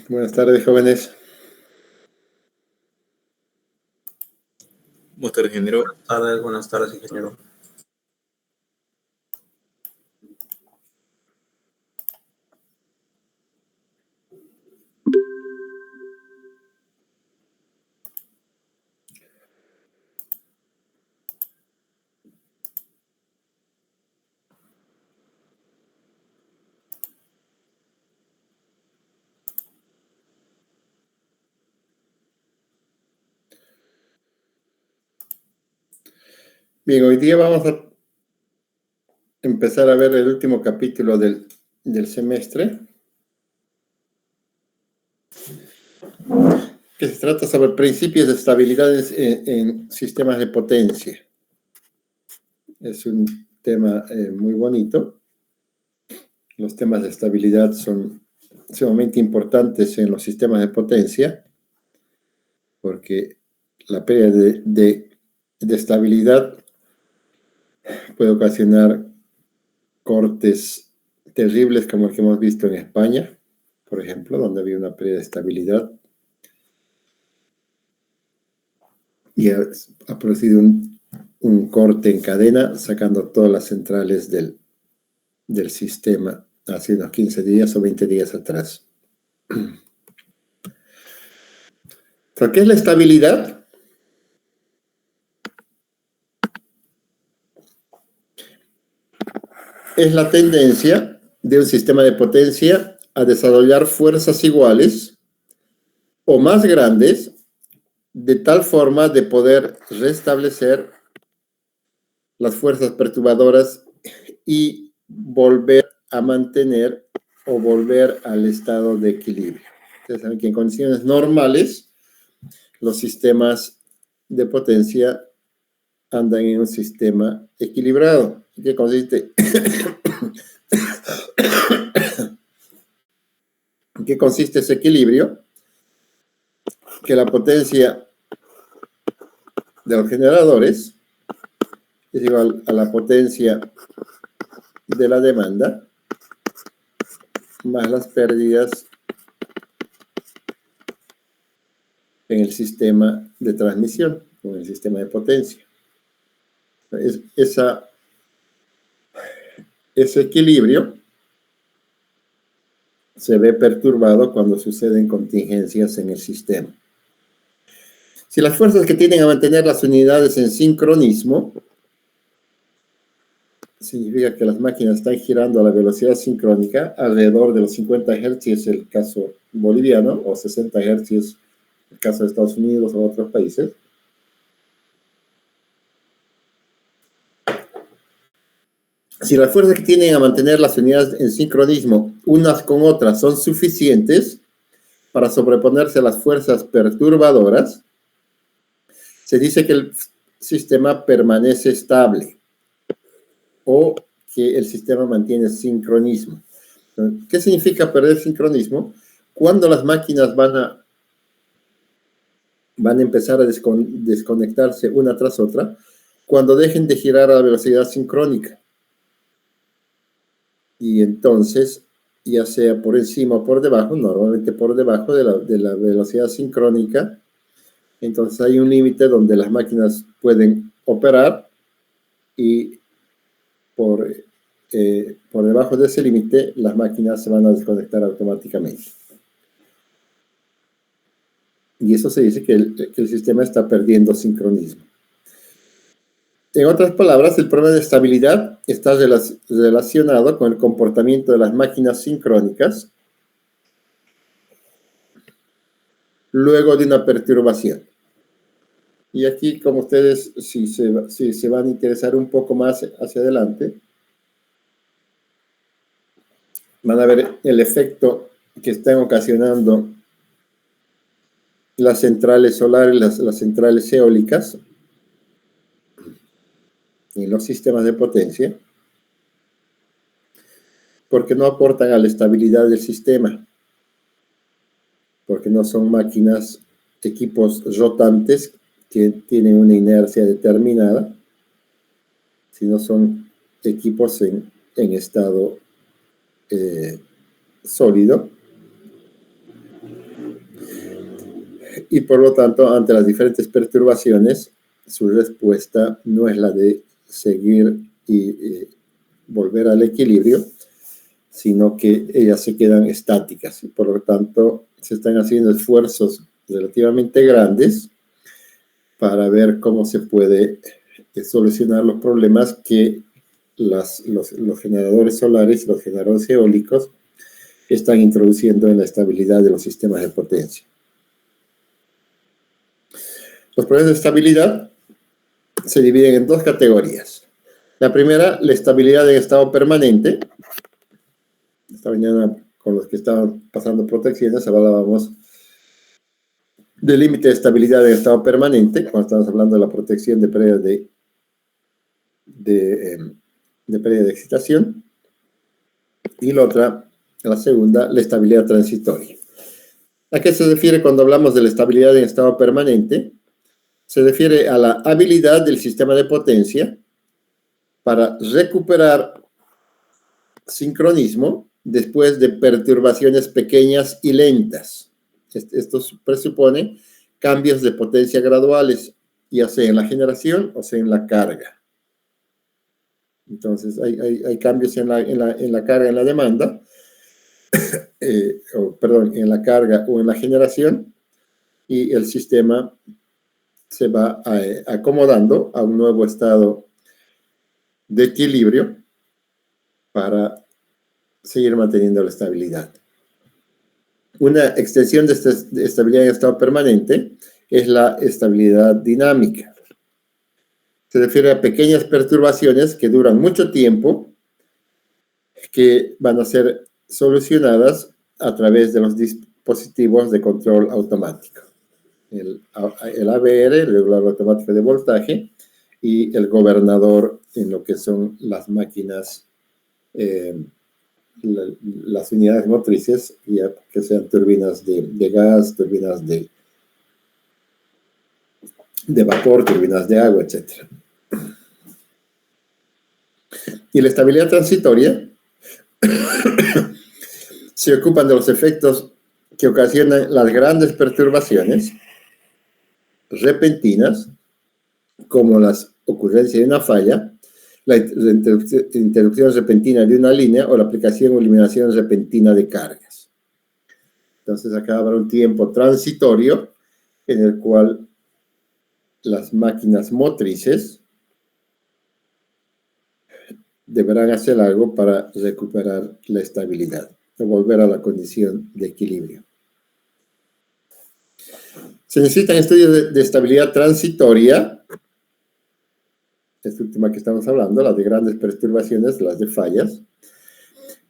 Buenas tardes, jóvenes. Buenas tardes, ingeniero. Buenas tardes, ingeniero. Bien, hoy día vamos a empezar a ver el último capítulo del semestre, que se trata sobre principios de estabilidad en sistemas de potencia. Es un tema muy bonito los temas de estabilidad son sumamente importantes en los sistemas de potencia, porque la pérdida de estabilidad puede ocasionar cortes terribles como el que hemos visto en España, por ejemplo, donde había una pérdida de estabilidad y ha producido un corte en cadena, sacando todas las centrales del sistema hace unos 15 días o 20 días atrás. ¿Qué es la estabilidad? Es la tendencia de un sistema de potencia a desarrollar fuerzas iguales o más grandes, de tal forma de poder restablecer las fuerzas perturbadoras y volver a mantener o volver al estado de equilibrio. Ustedes saben que en condiciones normales los sistemas de potencia andan en un sistema equilibrado. ¿Qué consiste? ¿En qué consiste ese equilibrio? Que la potencia de los generadores es igual a la potencia de la demanda más las pérdidas en el sistema de transmisión o en el sistema de potencia. Ese equilibrio se ve perturbado cuando suceden contingencias en el sistema. Si las fuerzas que tienden a mantener las unidades en sincronismo, significa que las máquinas están girando a la velocidad sincrónica, alrededor de los 50 Hz es el caso boliviano, o 60 Hz es el caso de Estados Unidos o otros países. Si las fuerzas que tienden a mantener las unidades en sincronismo unas con otras son suficientes para sobreponerse a las fuerzas perturbadoras, se dice que el sistema permanece estable o que el sistema mantiene sincronismo. ¿Qué significa perder sincronismo? Cuando las máquinas van a empezar a desconectarse una tras otra, cuando dejen de girar a la velocidad sincrónica. Y entonces, ya sea por encima o por debajo, normalmente por debajo de la velocidad sincrónica, entonces hay un límite donde las máquinas pueden operar y por debajo de ese límite las máquinas se van a desconectar automáticamente. Y eso se dice que el sistema está perdiendo sincronismo. En otras palabras, el problema de estabilidad está relacionado con el comportamiento de las máquinas sincrónicas luego de una perturbación. Y aquí, como ustedes, si se van a interesar un poco más hacia adelante, van a ver el efecto que están ocasionando las centrales solares, las centrales eólicas y los sistemas de potencia, porque no aportan a la estabilidad del sistema, porque no son máquinas, equipos rotantes que tienen una inercia determinada, sino son equipos en estado sólido, y por lo tanto, ante las diferentes perturbaciones, su respuesta no es la de seguir y volver al equilibrio, sino que ellas se quedan estáticas, y por lo tanto se están haciendo esfuerzos relativamente grandes para ver cómo se puede solucionar los problemas que los generadores solares y los generadores eólicos están introduciendo en la estabilidad de los sistemas de potencia. Los problemas de estabilidad se dividen en dos categorías. La primera, la estabilidad en estado permanente. Esta mañana, con los que estaban pasando protecciones, hablábamos del límite de estabilidad en estado permanente, cuando estamos hablando de la protección de pérdida de pérdida de excitación. Y la segunda, la estabilidad transitoria. ¿A qué se refiere cuando hablamos de la estabilidad en estado permanente? Se refiere a la habilidad del sistema de potencia para recuperar sincronismo después de perturbaciones pequeñas y lentas. Esto presupone cambios de potencia graduales, ya sea en la generación o sea en la carga. Entonces, hay cambios en la carga, en la demanda, en la carga o en la generación, y el sistema se va acomodando a un nuevo estado de equilibrio para seguir manteniendo la estabilidad. Una extensión de esta estabilidad en estado permanente es la estabilidad dinámica. Se refiere a pequeñas perturbaciones que duran mucho tiempo, que van a ser solucionadas a través de los dispositivos de control automático. El ABR, el regulador automático de voltaje, y el gobernador en lo que son las máquinas, las unidades motrices, ya que sean turbinas de gas, turbinas de vapor, turbinas de agua, etc. Y la estabilidad transitoria se ocupan de los efectos que ocasionan las grandes perturbaciones repentinas, como las ocurrencias de una falla, la interrupción repentina de una línea o la aplicación o eliminación repentina de cargas. Entonces acá habrá un tiempo transitorio en el cual las máquinas motrices deberán hacer algo para recuperar la estabilidad o volver a la condición de equilibrio. Se necesitan estudios de estabilidad transitoria, esta última que estamos hablando, las de grandes perturbaciones, las de fallas,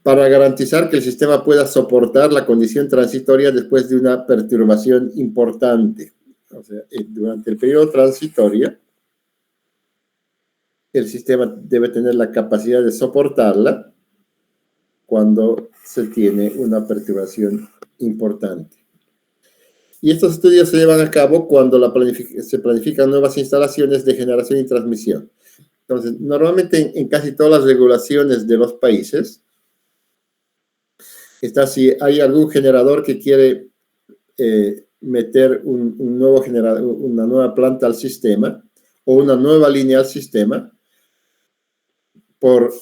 para garantizar que el sistema pueda soportar la condición transitoria después de una perturbación importante. O sea, durante el periodo transitorio, el sistema debe tener la capacidad de soportarla cuando se tiene una perturbación importante. Y estos estudios se llevan a cabo cuando se planifican nuevas instalaciones de generación y transmisión. Entonces, normalmente en casi todas las regulaciones de los países, está si hay algún generador que quiere meter un nuevo generador, una nueva planta al sistema, o una nueva línea al sistema, por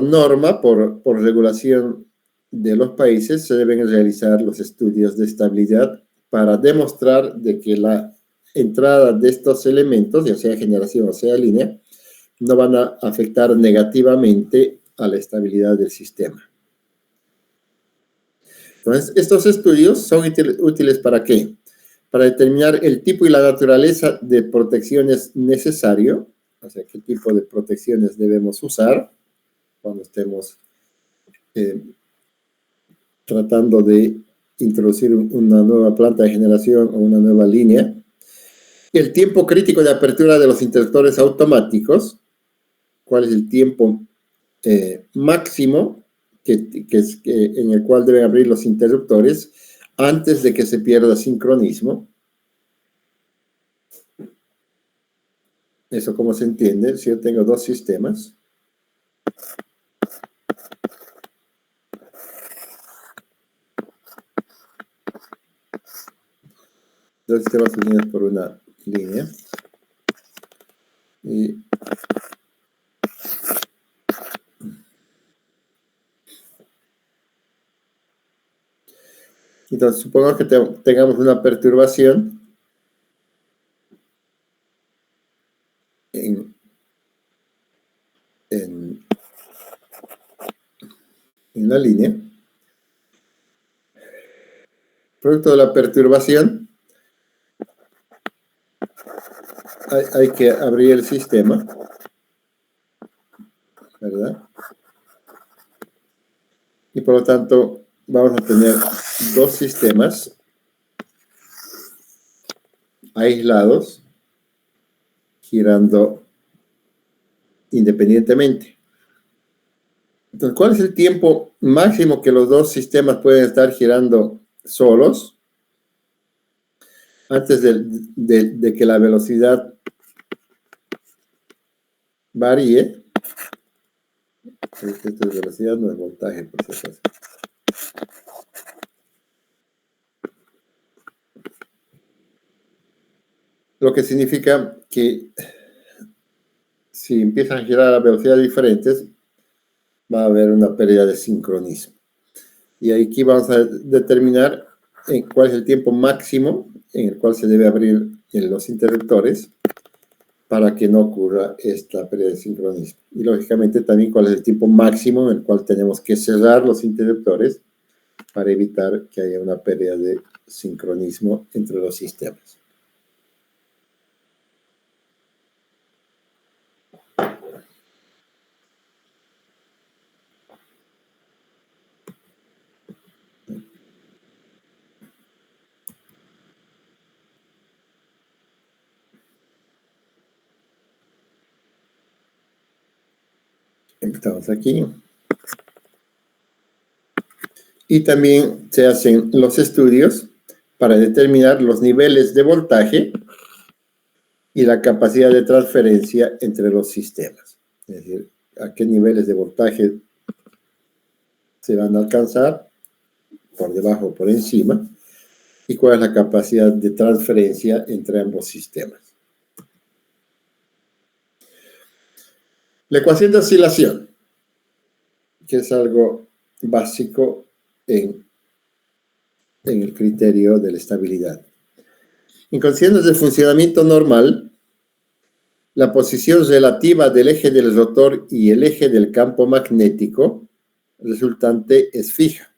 norma, por regulación de los países, se deben realizar los estudios de estabilidad para demostrar de que la entrada de estos elementos, ya sea generación o sea línea, no van a afectar negativamente a la estabilidad del sistema. Entonces, estos estudios son útiles ¿para qué? Para determinar el tipo y la naturaleza de protecciones necesario, o sea, qué tipo de protecciones debemos usar cuando estemos tratando de introducir una nueva planta de generación o una nueva línea. El tiempo crítico de apertura de los interruptores automáticos, cuál es el tiempo máximo en el cual deben abrir los interruptores antes de que se pierda sincronismo. Eso, ¿cómo se entiende? Si yo tengo dos sistemas, dos sistemas unidos por una línea, y entonces supongamos que tengamos una perturbación en la línea. Producto de la perturbación, hay que abrir el sistema, ¿verdad? Y por lo tanto vamos a tener dos sistemas aislados girando independientemente. Entonces, ¿cuál es el tiempo máximo que los dos sistemas pueden estar girando solos antes de que la velocidad varíe? Esto es velocidad, no es voltaje, por si acaso. Lo que significa que si empiezan a girar a velocidades diferentes, va a haber una pérdida de sincronismo. Y aquí vamos a determinar cuál es el tiempo máximo en el cual se debe abrir los interruptores para que no ocurra esta pérdida de sincronismo. Y lógicamente también cuál es el tiempo máximo en el cual tenemos que cerrar los interruptores para evitar que haya una pérdida de sincronismo entre los sistemas. Estamos aquí. Y también se hacen los estudios para determinar los niveles de voltaje y la capacidad de transferencia entre los sistemas. Es decir, a qué niveles de voltaje se van a alcanzar, por debajo o por encima, y cuál es la capacidad de transferencia entre ambos sistemas. La ecuación de oscilación, que es algo básico en el criterio de la estabilidad. En condiciones de funcionamiento normal, la posición relativa del eje del rotor y el eje del campo magnético resultante es fija.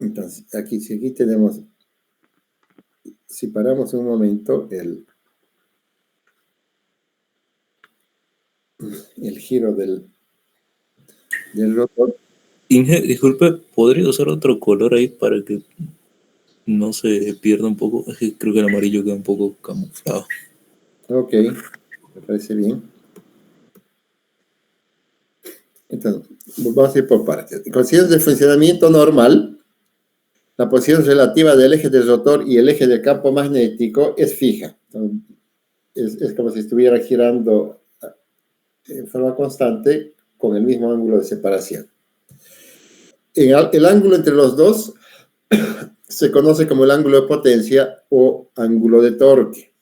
Entonces, si aquí tenemos, si paramos un momento el giro del rotor. Inge, disculpe, ¿podría usar otro color ahí para que no se pierda un poco? Es que creo que el amarillo queda un poco camuflado. Ok, me parece bien. Entonces, vamos a ir por partes. En condiciones de funcionamiento normal, la posición relativa del eje del rotor y el eje del campo magnético es fija. Es como si estuviera girando en forma constante con el mismo ángulo de separación. El ángulo entre los dos se conoce como el ángulo de potencia o ángulo de torque.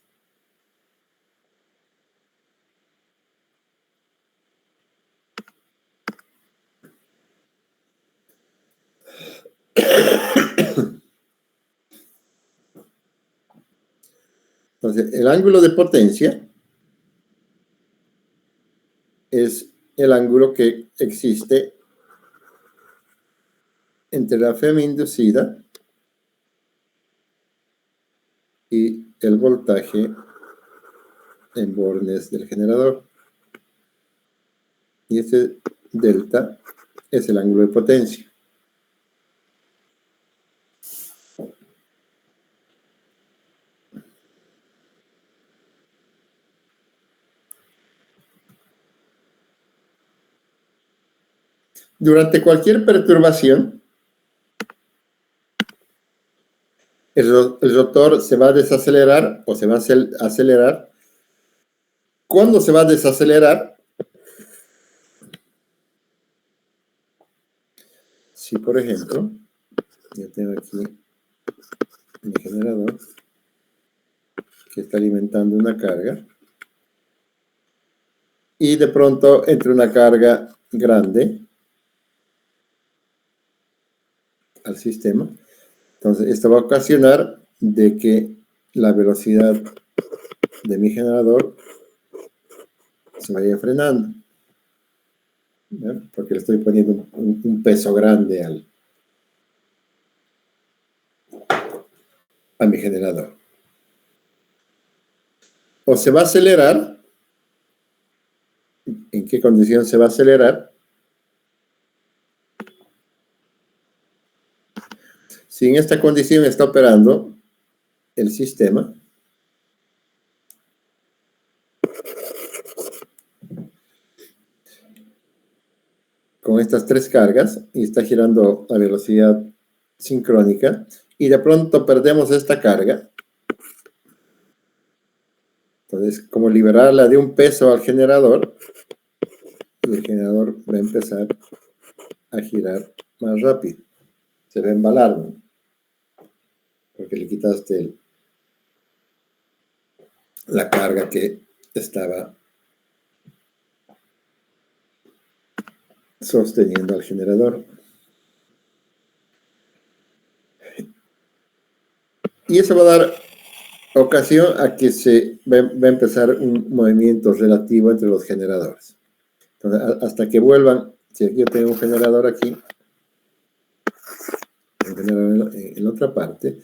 Entonces, el ángulo de potencia es el ángulo que existe entre la FEM inducida y el voltaje en bornes del generador. Y ese delta es el ángulo de potencia. Durante cualquier perturbación, el rotor se va a desacelerar o se va a acelerar. ¿Cuándo se va a desacelerar? Si, por ejemplo, yo tengo aquí mi generador que está alimentando una carga y de pronto entre una carga grande al sistema. Entonces, esto va a ocasionar de que la velocidad de mi generador se vaya frenando, ¿no? Porque le estoy poniendo un peso grande a mi generador. O se va a acelerar. ¿En qué condición se va a acelerar? Si en esta condición está operando el sistema, con estas 3 cargas y está girando a velocidad sincrónica y de pronto perdemos esta carga. Entonces, como liberarla de un peso al generador, y el generador va a empezar a girar más rápido. Se va a embalar, ¿no? Porque le quitaste la carga que estaba sosteniendo al generador. Y eso va a dar ocasión a que se va a empezar un movimiento relativo entre los generadores. Entonces, hasta que vuelvan, si aquí yo tengo un generador aquí, un generador en la otra parte,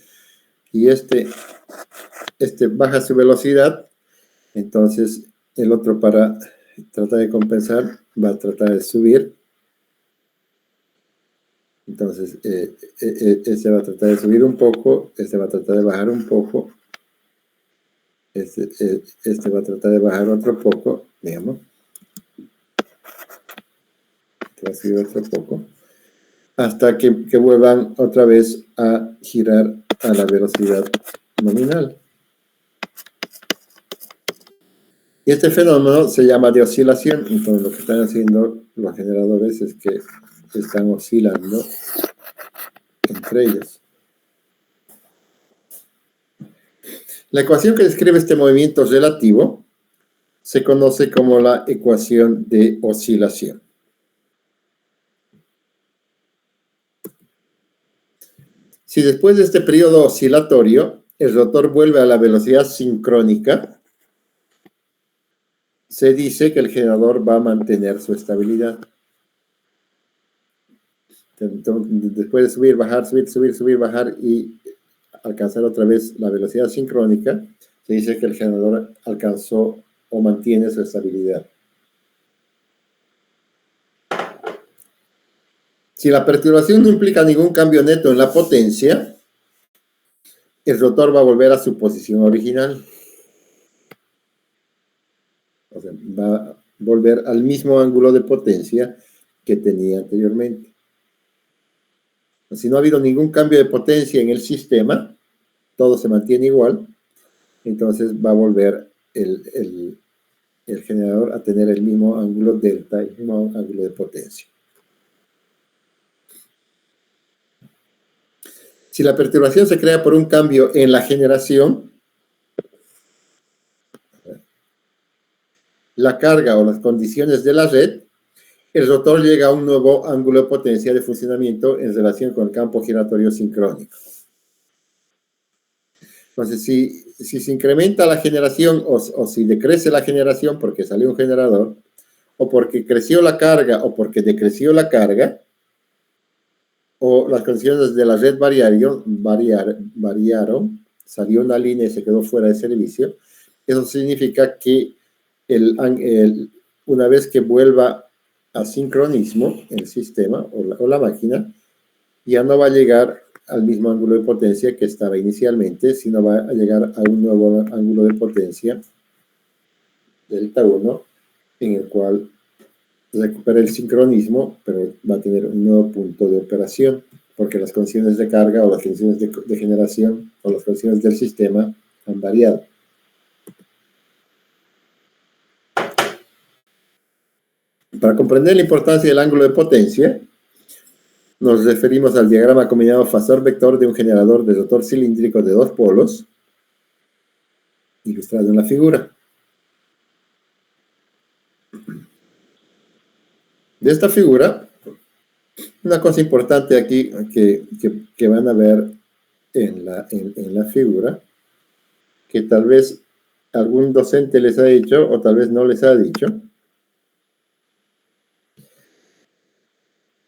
y este baja su velocidad, entonces el otro, para tratar de compensar, va a tratar de subir. Entonces, este va a tratar de subir un poco, este va a tratar de bajar un poco, este va a tratar de bajar otro poco, digamos. Este va a subir otro poco, hasta que vuelvan otra vez a girar a la velocidad nominal. Y este fenómeno se llama de oscilación. Entonces, lo que están haciendo los generadores es que están oscilando entre ellos. La ecuación que describe este movimiento relativo se conoce como la ecuación de oscilación. Si después de este periodo oscilatorio el rotor vuelve a la velocidad sincrónica, se dice que el generador va a mantener su estabilidad. Entonces, después de subir, bajar, subir, bajar y alcanzar otra vez la velocidad sincrónica, se dice que el generador alcanzó o mantiene su estabilidad. Si la perturbación no implica ningún cambio neto en la potencia, el rotor va a volver a su posición original. O sea, va a volver al mismo ángulo de potencia que tenía anteriormente. Si no ha habido ningún cambio de potencia en el sistema, todo se mantiene igual, entonces va a volver el generador a tener el mismo ángulo delta, el mismo ángulo de potencia. Si la perturbación se crea por un cambio en la generación, la carga o las condiciones de la red, el rotor llega a un nuevo ángulo de potencia de funcionamiento en relación con el campo giratorio sincrónico. Entonces, si se incrementa la generación o si decrece la generación porque salió un generador, o porque creció la carga o porque decreció la carga, o las condiciones de la red variaron, salió una línea y se quedó fuera de servicio, eso significa que una vez que vuelva a sincronismo el sistema o la máquina, ya no va a llegar al mismo ángulo de potencia que estaba inicialmente, sino va a llegar a un nuevo ángulo de potencia, delta 1, en el cual recupera el sincronismo, pero va a tener un nuevo punto de operación, porque las condiciones de carga o las condiciones de generación o las condiciones del sistema han variado. Para comprender la importancia del ángulo de potencia, nos referimos al diagrama combinado fasor-vector de un generador de rotor cilíndrico de 2 polos, ilustrado en la figura. De esta figura, una cosa importante aquí que van a ver en la figura, que tal vez algún docente les ha dicho, o tal vez no les ha dicho,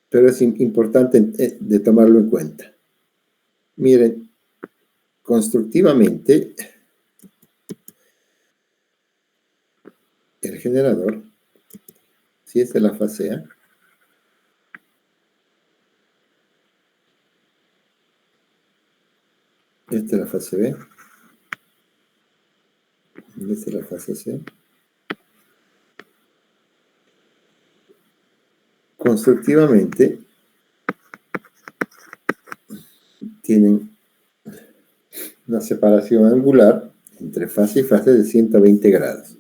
pero es importante de tomarlo en cuenta. Miren, constructivamente, el generador, si esta es la fase A, esta es la fase B, esta es la fase C. Constructivamente, tienen una separación angular entre fase y fase de 120 grados.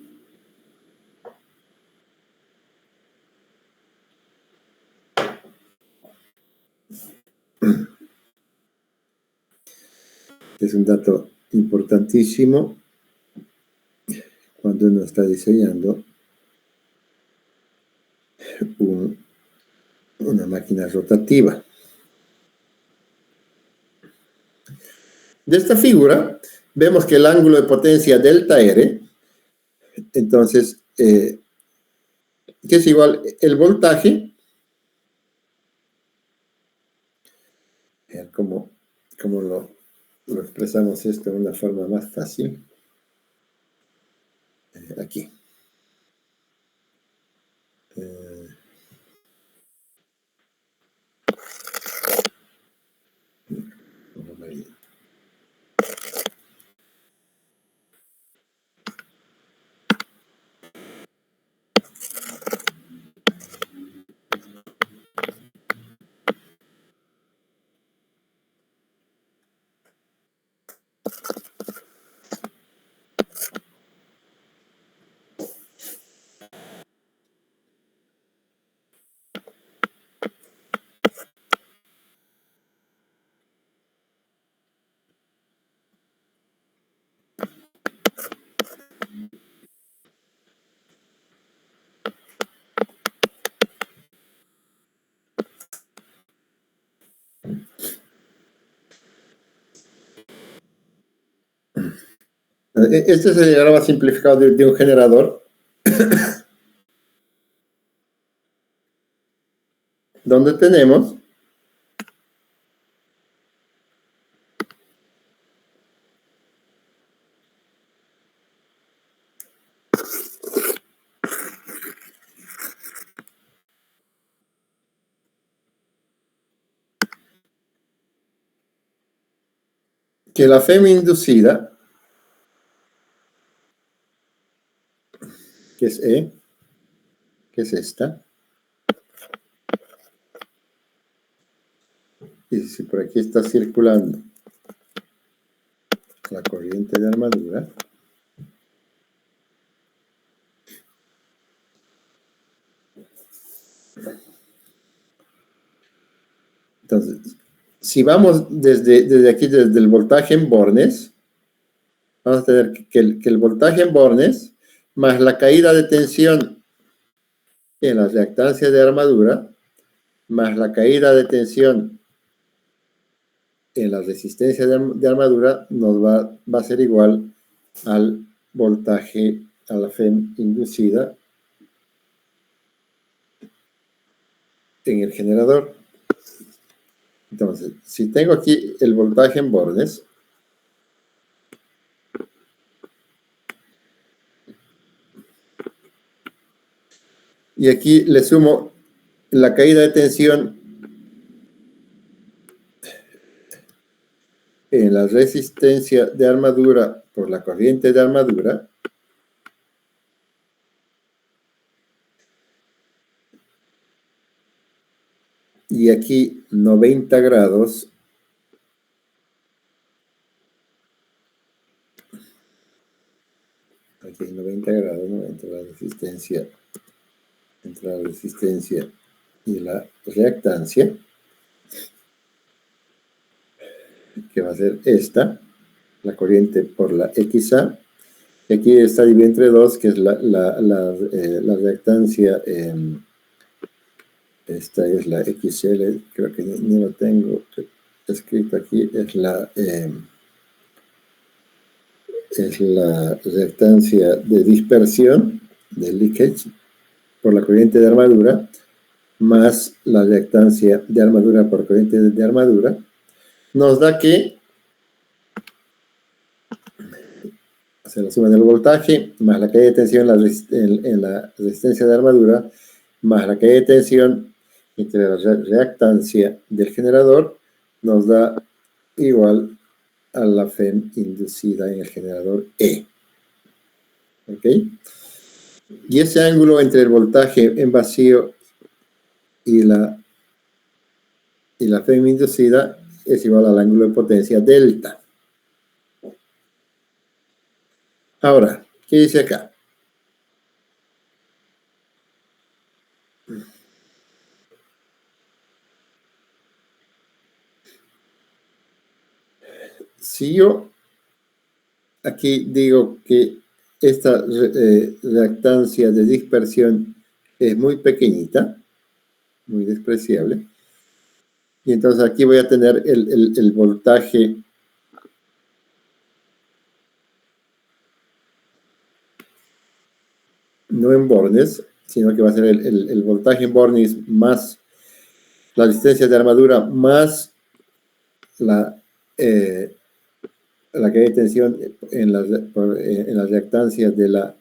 Es un dato importantísimo cuando uno está diseñando una máquina rotativa. De esta figura vemos que el ángulo de potencia delta R, entonces, que es igual el voltaje, como lo expresamos esto de una forma más fácil, aquí. Este es el diagrama simplificado de un generador donde tenemos que la FEM inducida, que es E, que es esta, y si por aquí está circulando la corriente de armadura, entonces, si vamos desde aquí, desde el voltaje en bornes, vamos a tener que el voltaje en bornes más la caída de tensión en la reactancia de armadura, más la caída de tensión en la resistencia de armadura, nos va a ser igual al voltaje, a la FEM inducida en el generador. Entonces, si tengo aquí el voltaje en bornes, y aquí le sumo la caída de tensión en la resistencia de armadura por la corriente de armadura, y aquí 90 grados, aquí 90 grados, ¿no? entre la resistencia y la reactancia, que va a ser esta, la corriente por la XA, y aquí está dividido entre 2, que es la reactancia, esta es la XL, creo que ni lo tengo escrito aquí, es la es la reactancia de dispersión del leakage por la corriente de armadura, más la reactancia de armadura por corriente de armadura, nos da que hacer la suma del voltaje, más la caída de tensión en la resistencia de armadura, más la caída de tensión entre la reactancia del generador, nos da igual a la FEM inducida en el generador E. ¿Ok? Y ese ángulo entre el voltaje en vacío y la FEM inducida es igual al ángulo de potencia delta. Ahora, ¿qué dice acá? Si yo aquí digo que esta reactancia de dispersión es muy pequeñita, muy despreciable, y entonces aquí voy a tener el voltaje no en bornes, sino que va a ser el voltaje en bornes más la resistencia de armadura más la caída de tensión en la reactancia de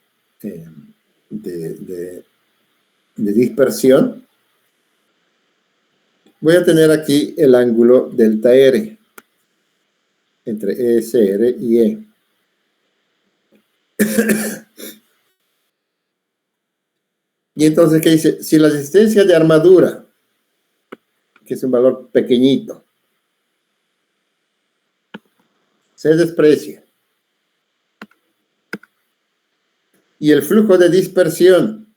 dispersión. Voy a tener aquí el ángulo delta R entre ESR y E. Y entonces, ¿qué dice? Si la resistencia de armadura, que es un valor pequeñito, se desprecia, y el flujo de dispersión,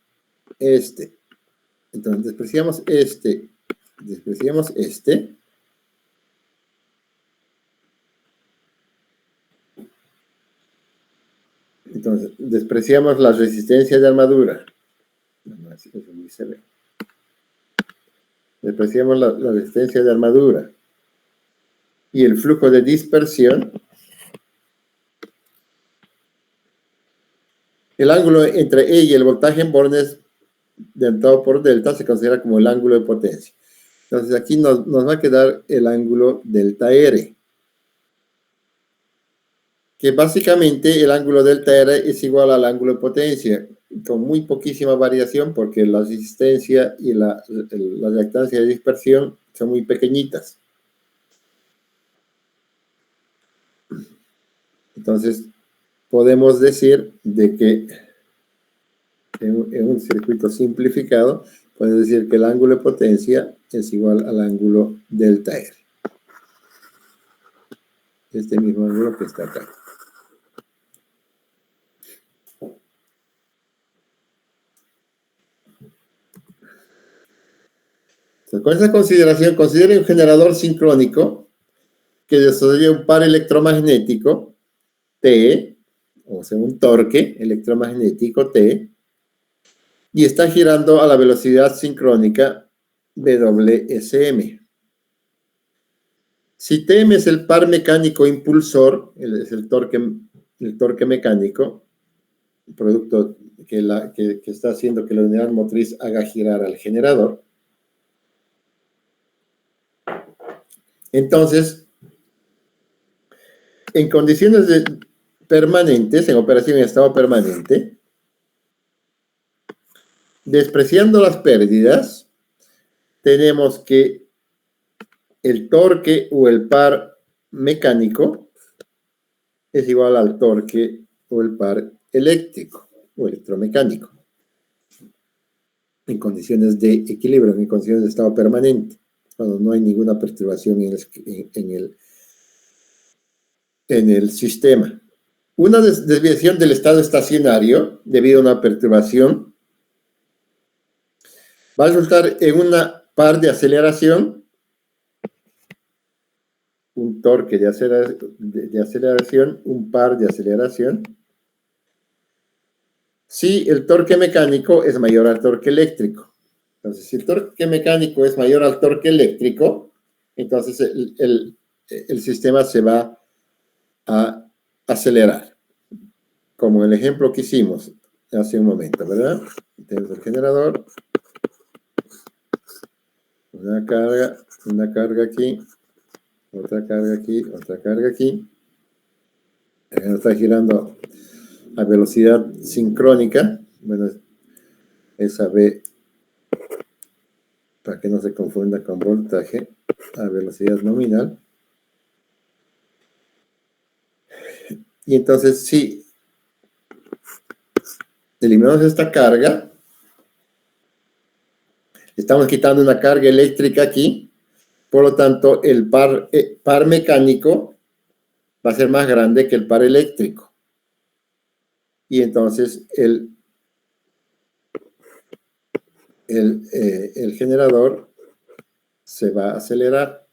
entonces despreciamos este, entonces despreciamos la resistencia de armadura, despreciamos la resistencia de armadura y el flujo de dispersión, el ángulo entre E y el voltaje en bornes dentado por delta se considera como el ángulo de potencia. Entonces aquí nos va a quedar el ángulo delta R, que básicamente el ángulo delta R es igual al ángulo de potencia, con muy poquísima variación porque la resistencia y la reactancia de dispersión son muy pequeñitas. Entonces, podemos decir de que en un circuito simplificado, podemos decir que el ángulo de potencia es igual al ángulo delta R. Este mismo ángulo que está acá. Con esa consideración, considere un generador sincrónico que desarrolla un par electromagnético T, o sea, un torque electromagnético T, y está girando a la velocidad sincrónica WSM. Si Tm es el par mecánico impulsor, es el torque mecánico, producto que está haciendo que la unidad motriz haga girar al generador, entonces, en condiciones permanentes, en operación en estado permanente, despreciando las pérdidas, tenemos que el torque o el par mecánico es igual al torque o el par eléctrico o electromecánico en condiciones de equilibrio, en condiciones de estado permanente, cuando no hay ninguna perturbación en el sistema. Una desviación del estado estacionario debido a una perturbación va a resultar en una par de aceleración, un torque de aceleración, un par de aceleración, si el torque mecánico es mayor al torque eléctrico. Entonces, si el torque mecánico es mayor al torque eléctrico, entonces el sistema se va a acelerar. como el ejemplo que hicimos hace un momento, ¿verdad? Tenemos el generador, una carga aquí, otra carga aquí, otra carga aquí. Está girando a velocidad sincrónica. Bueno, esa B, para que no se confunda con voltaje, a velocidad nominal. Y entonces, si eliminamos esta carga, estamos quitando una carga eléctrica aquí, por lo tanto, el par mecánico va a ser más grande que el par eléctrico. Y entonces el generador se va a acelerar.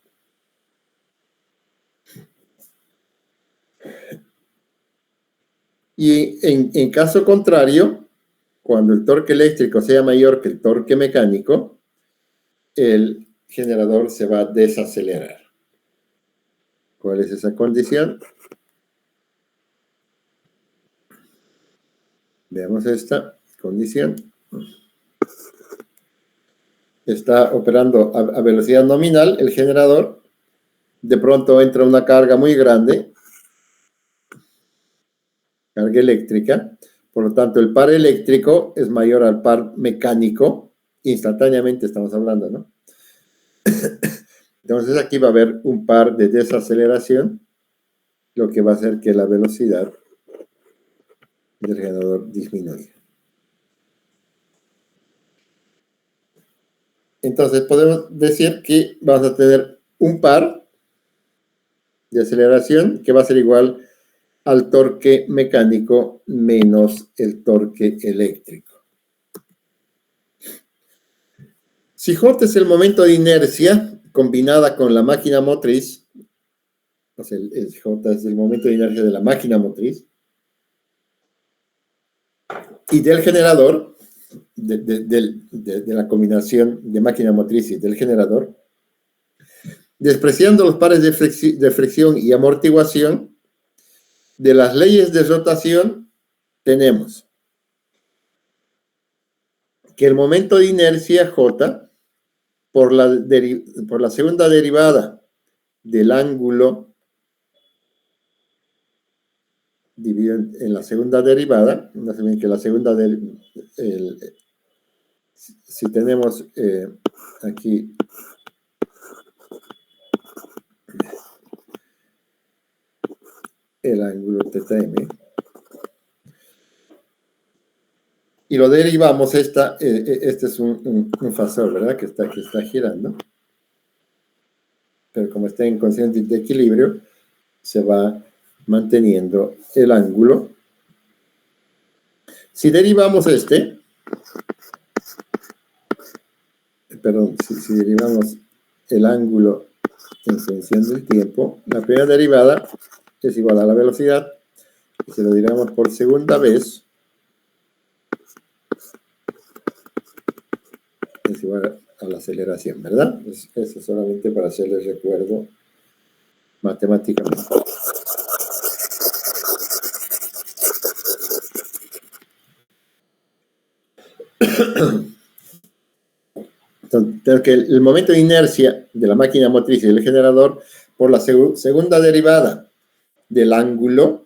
Y en caso contrario, cuando el torque eléctrico sea mayor que el torque mecánico, el generador se va a desacelerar. ¿Cuál es esa condición? Veamos esta condición. Está operando a velocidad nominal el generador. De pronto entra una carga muy grande, carga eléctrica. Por lo tanto, el par eléctrico es mayor al par mecánico. Instantáneamente estamos hablando, ¿no? Entonces aquí va a haber un par de desaceleración, lo que va a hacer que la velocidad del generador disminuya. Entonces podemos decir que vamos a tener un par de aceleración que va a ser igual al torque mecánico menos el torque eléctrico. Si J es el momento de inercia combinada con la máquina motriz, o sea, el J es el momento de inercia de la máquina motriz, y del generador, de la combinación de máquina motriz y del generador, despreciando los pares de fricción y amortiguación, de las leyes de rotación tenemos que el momento de inercia J, por la segunda derivada del ángulo dividido en la segunda derivada, no se ven que la segunda si tenemos aquí el ángulo θm y lo derivamos, este es un fasor, ¿verdad? Que está girando, pero como está en constante de equilibrio, se va manteniendo el ángulo. Si derivamos si derivamos el ángulo en función del tiempo, la primera derivada es igual a la velocidad, y si lo derivamos por segunda vez, es igual a la aceleración, ¿verdad? Eso es solamente para hacerles recuerdo matemáticamente. Entonces, tengo que el momento de inercia de la máquina motriz y del generador por la segunda derivada del ángulo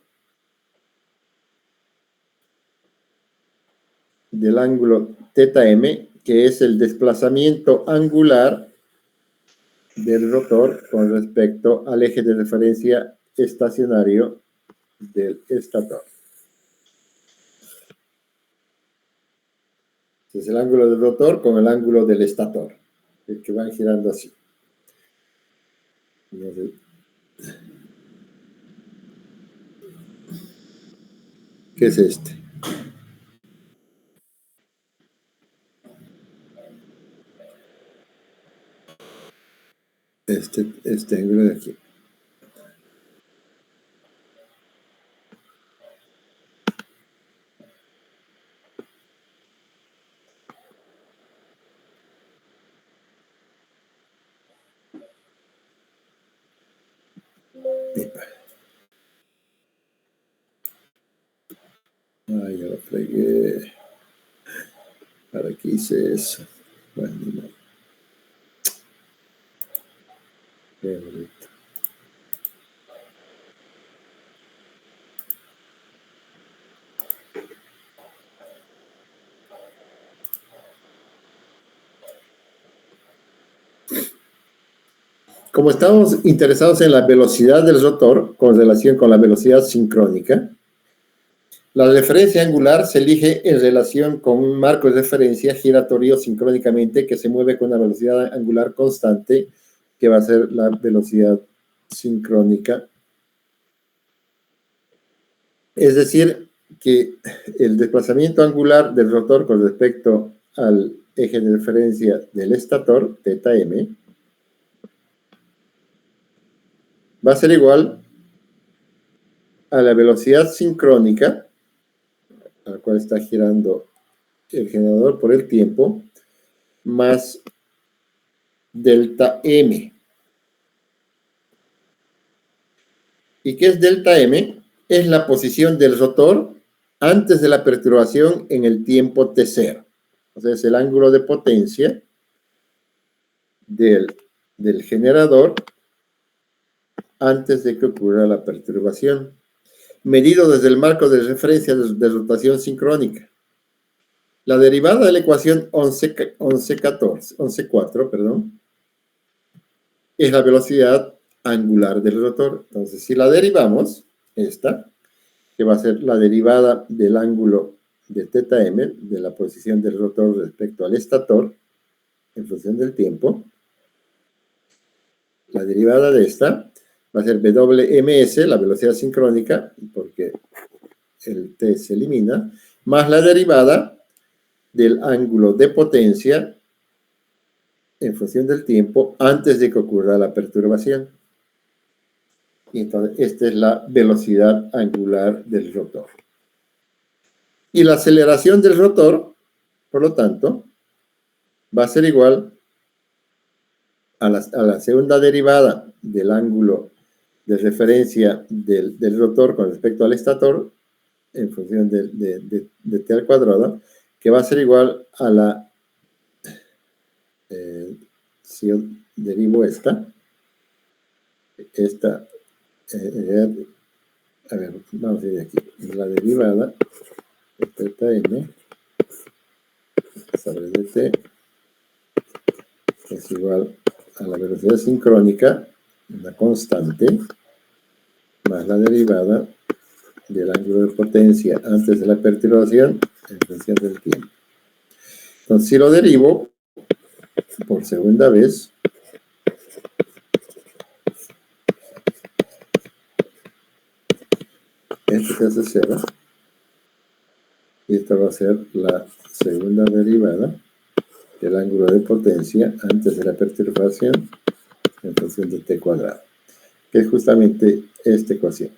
θm, que es el desplazamiento angular del rotor con respecto al eje de referencia estacionario del estator. Es el ángulo del rotor con el ángulo del estator, el que van girando así. ¿Qué es este? Este ángulo de aquí. Ay, ya lo fregué. ¿Para qué hice eso? Bueno, no. Qué bonito. Como estamos interesados en la velocidad del rotor con relación con la velocidad sincrónica, la referencia angular se elige en relación con un marco de referencia giratorio sincrónicamente que se mueve con una velocidad angular constante, que va a ser la velocidad sincrónica. Es decir, que el desplazamiento angular del rotor con respecto al eje de referencia del estator, θm, va a ser igual a la velocidad sincrónica a la cual está girando el generador por el tiempo, más delta M. ¿Y qué es delta M? Es la posición del rotor antes de la perturbación en el tiempo T0. O sea, es el ángulo de potencia del generador antes de que ocurra la perturbación, medido desde el marco de referencia de rotación sincrónica. La derivada de la ecuación 11.4, es la velocidad angular del rotor. Entonces, si la derivamos, esta, que va a ser la derivada del ángulo de θm, de la posición del rotor respecto al estator, en función del tiempo, la derivada de esta va a ser WMS, la velocidad sincrónica, porque el T se elimina, más la derivada del ángulo de potencia en función del tiempo antes de que ocurra la perturbación. Y entonces, esta es la velocidad angular del rotor. Y la aceleración del rotor, por lo tanto, va a ser igual a la segunda derivada del ángulo de referencia del rotor con respecto al estator en función de t al cuadrado, que va a ser igual a la, si yo derivo esta, a ver, vamos a ir aquí, la derivada de θm sobre dt es igual a la velocidad sincrónica, una constante, más la derivada del ángulo de potencia antes de la perturbación en función del tiempo. Entonces, si lo derivo por segunda vez, esto se hace 0, y esta va a ser la segunda derivada del ángulo de potencia antes de la perturbación en función de t cuadrado, que es justamente esta ecuación.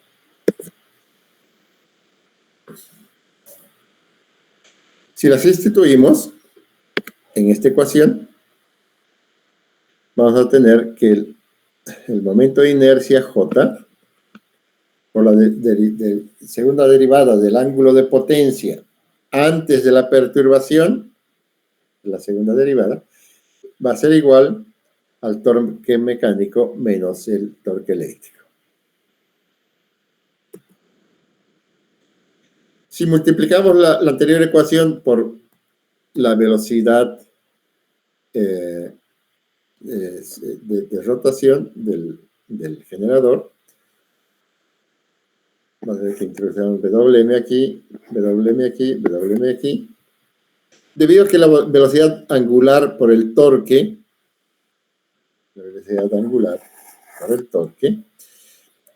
Si las sustituimos en esta ecuación, vamos a tener que el momento de inercia J, por la segunda derivada del ángulo de potencia antes de la perturbación, la segunda derivada, va a ser igual al torque mecánico menos el torque eléctrico. Si multiplicamos la anterior ecuación por la velocidad de rotación del generador, vamos a ver que introducimos WM aquí, WM aquí, WM aquí. Debido a que la velocidad angular por el torque, la velocidad angular por el torque,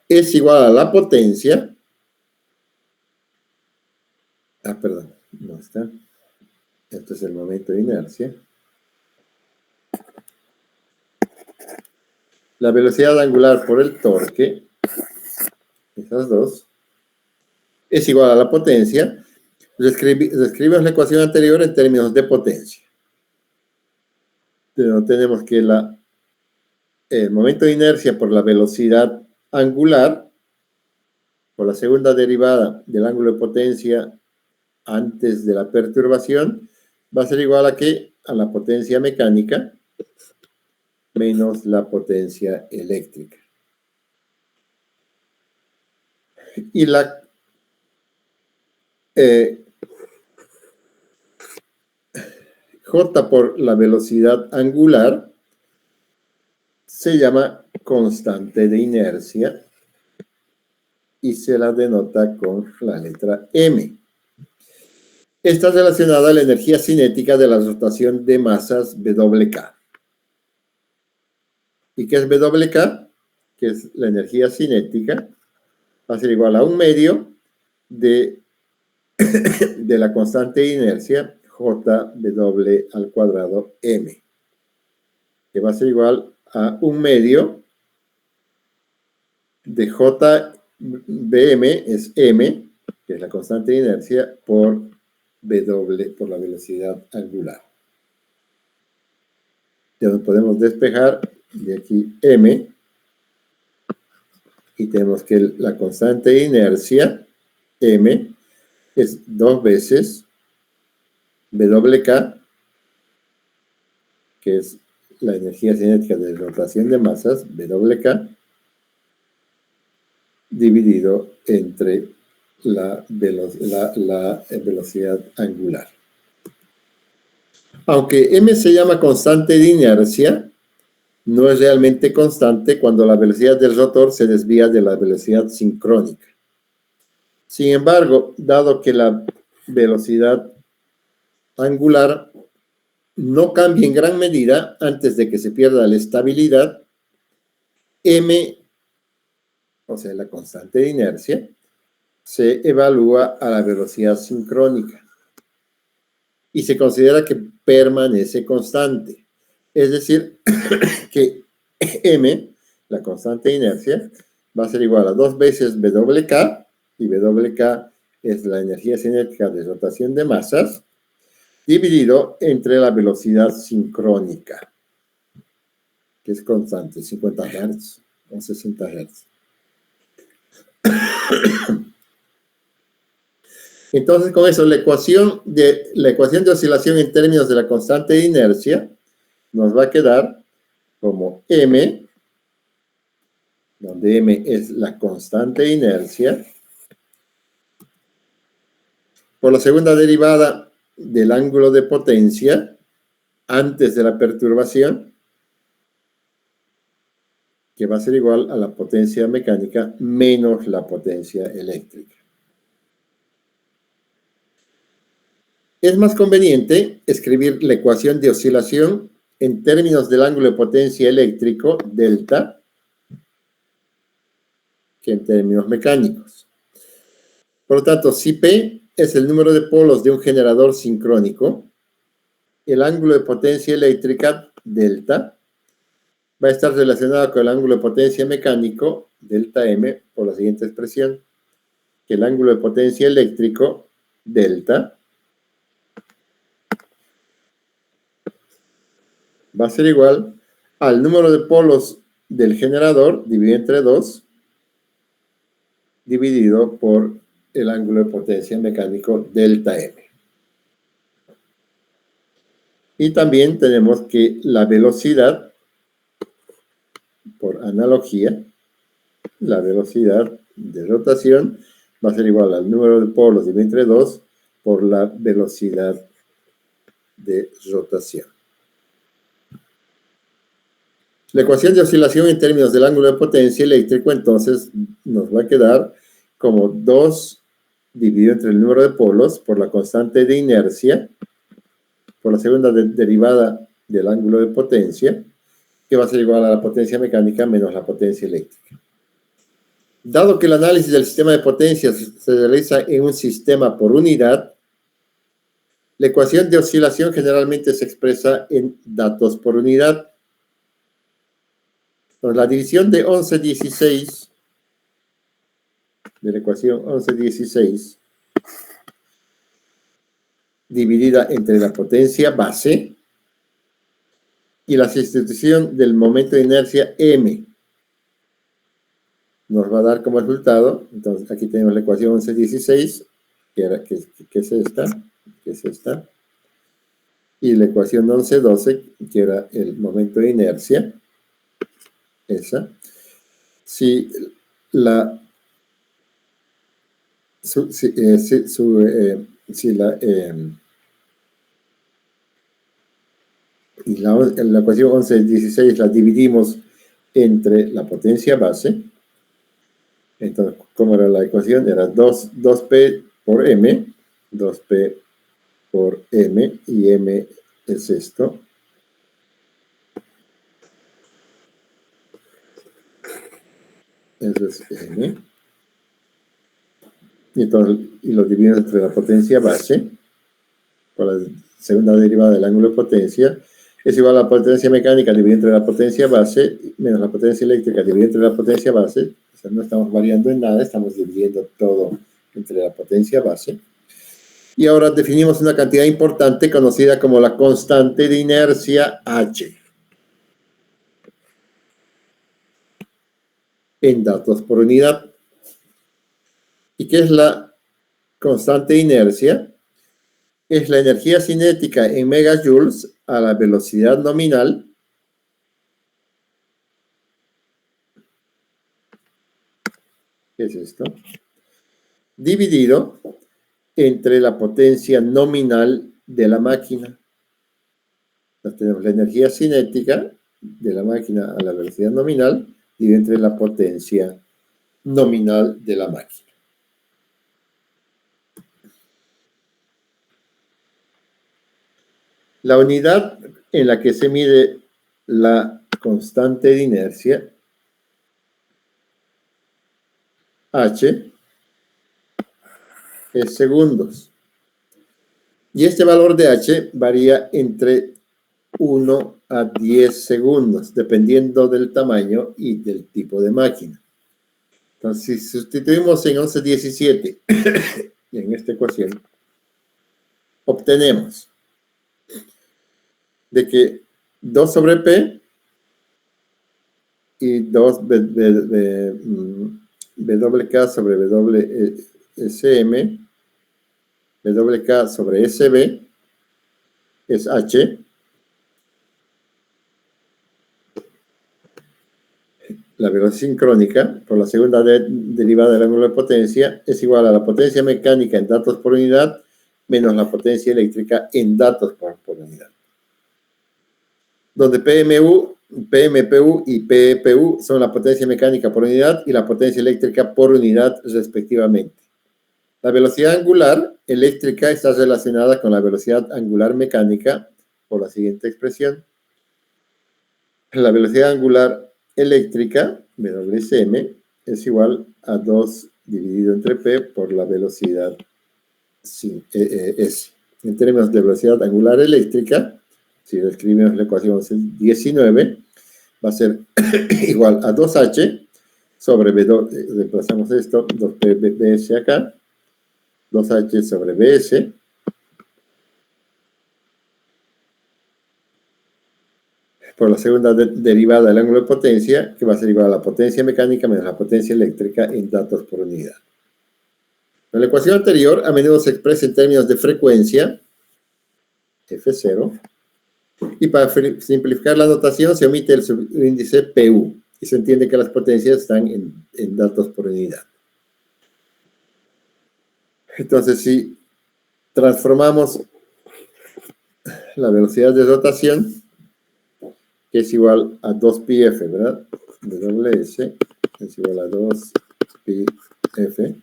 es igual a la potencia. Perdón, no está. Este es el momento de inercia. La velocidad angular por el torque, esas dos, es igual a la potencia. Describimos la ecuación anterior en términos de potencia. Pero tenemos que el momento de inercia por la velocidad angular, por la segunda derivada del ángulo de potencia antes de la perturbación va a ser igual a ¿qué? A la potencia mecánica menos la potencia eléctrica. Y la J por la velocidad angular se llama constante de inercia y se la denota con la letra M. Está relacionada a la energía cinética de la rotación de masas WK. ¿Y qué es WK? Que es la energía cinética. Va a ser igual a 1/2 de la constante de inercia JW al cuadrado M, que va a ser igual a 1/2 de JBM, es M, que es la constante de inercia, por W, por la velocidad angular. Entonces podemos despejar de aquí M, y tenemos que la constante de inercia, M, es 2 veces WK, que es la energía cinética de rotación de masas, WK, dividido entre la velocidad angular. Aunque M se llama constante de inercia, no es realmente constante cuando la velocidad del rotor se desvía de la velocidad sincrónica. Sin embargo, dado que la velocidad angular no cambia en gran medida antes de que se pierda la estabilidad, M, o sea, la constante de inercia, se evalúa a la velocidad sincrónica y se considera que permanece constante. Es decir, que M, la constante de inercia, va a ser igual a 2 veces WK, y WK es la energía cinética de rotación de masas, dividido entre la velocidad sincrónica, que es constante, 50 Hz o 60 Hz. Entonces, con eso, la ecuación de oscilación en términos de la constante de inercia nos va a quedar como M, donde M es la constante de inercia, por la segunda derivada del ángulo de potencia antes de la perturbación, que va a ser igual a la potencia mecánica menos la potencia eléctrica. Es más conveniente escribir la ecuación de oscilación en términos del ángulo de potencia eléctrico, delta, que en términos mecánicos. Por lo tanto, si P es el número de polos de un generador sincrónico, el ángulo de potencia eléctrica, delta, va a estar relacionado con el ángulo de potencia mecánico, delta M, por la siguiente expresión, que el ángulo de potencia eléctrico, delta, va a ser igual al número de polos del generador dividido entre 2, dividido por el ángulo de potencia mecánico delta M. Y también tenemos que la velocidad, por analogía, la velocidad de rotación va a ser igual al número de polos dividido entre 2 por la velocidad de rotación. La ecuación de oscilación en términos del ángulo de potencia eléctrico, entonces, nos va a quedar como 2 dividido entre el número de polos por la constante de inercia, por la segunda derivada del ángulo de potencia, que va a ser igual a la potencia mecánica menos la potencia eléctrica. Dado que el análisis del sistema de potencias se realiza en un sistema por unidad, la ecuación de oscilación generalmente se expresa en datos por unidad. Entonces, la división de 11-16, de la ecuación 11-16, dividida entre la potencia base y la sustitución del momento de inercia M, nos va a dar como resultado, entonces aquí tenemos la ecuación 11-16, que es esta, y la ecuación 11-12, que era el momento de inercia, esa. Si la ecuación 11-16 la dividimos entre la potencia base. Entonces, ¿cómo era la ecuación? Era 2P por M, 2P por M, y M es esto. Eso es M. Y lo dividimos entre la potencia base, por la segunda derivada del ángulo de potencia, es igual a la potencia mecánica dividida entre la potencia base, menos la potencia eléctrica dividida entre la potencia base. O sea, no estamos variando en nada, estamos dividiendo todo entre la potencia base. Y ahora definimos una cantidad importante conocida como la constante de inercia H. En datos por unidad. ¿Y qué es la constante de inercia? Es la energía cinética en megajoules a la velocidad nominal ¿qué es esto? Dividido entre la potencia nominal de la máquina. Entonces tenemos la energía cinética de la máquina a la velocidad nominal y entre la potencia nominal de la máquina. La unidad en la que se mide la constante de inercia, H, es segundos. Y este valor de H varía entre 1 a 10 segundos, dependiendo del tamaño y del tipo de máquina. Entonces, si sustituimos en 11-17 en esta ecuación, obtenemos de que 2 sobre P y 2 WK sobre WSM, WK sobre SB es H. La velocidad sincrónica por la segunda derivada del ángulo de potencia es igual a la potencia mecánica en datos por unidad menos la potencia eléctrica en datos por unidad. Donde PMPU y PEPU son la potencia mecánica por unidad y la potencia eléctrica por unidad respectivamente. La velocidad angular eléctrica está relacionada con la velocidad angular mecánica por la siguiente expresión. La velocidad angular eléctrica, WSM, es igual a 2 dividido entre P por la velocidad S. En términos de velocidad angular eléctrica, si lo escribimos en la ecuación 19, va a ser igual a 2H sobre B2, reemplazamos esto, 2PBS acá, 2H sobre BS, por la segunda derivada del ángulo de potencia, que va a ser igual a la potencia mecánica menos la potencia eléctrica en datos por unidad. En la ecuación anterior, a menudo se expresa en términos de frecuencia, F0, y para simplificar la notación se omite el subíndice PU, y se entiende que las potencias están en datos por unidad. Entonces, si transformamos la velocidad de rotación, que es igual a 2πf, ¿verdad? WS es igual a 2πf.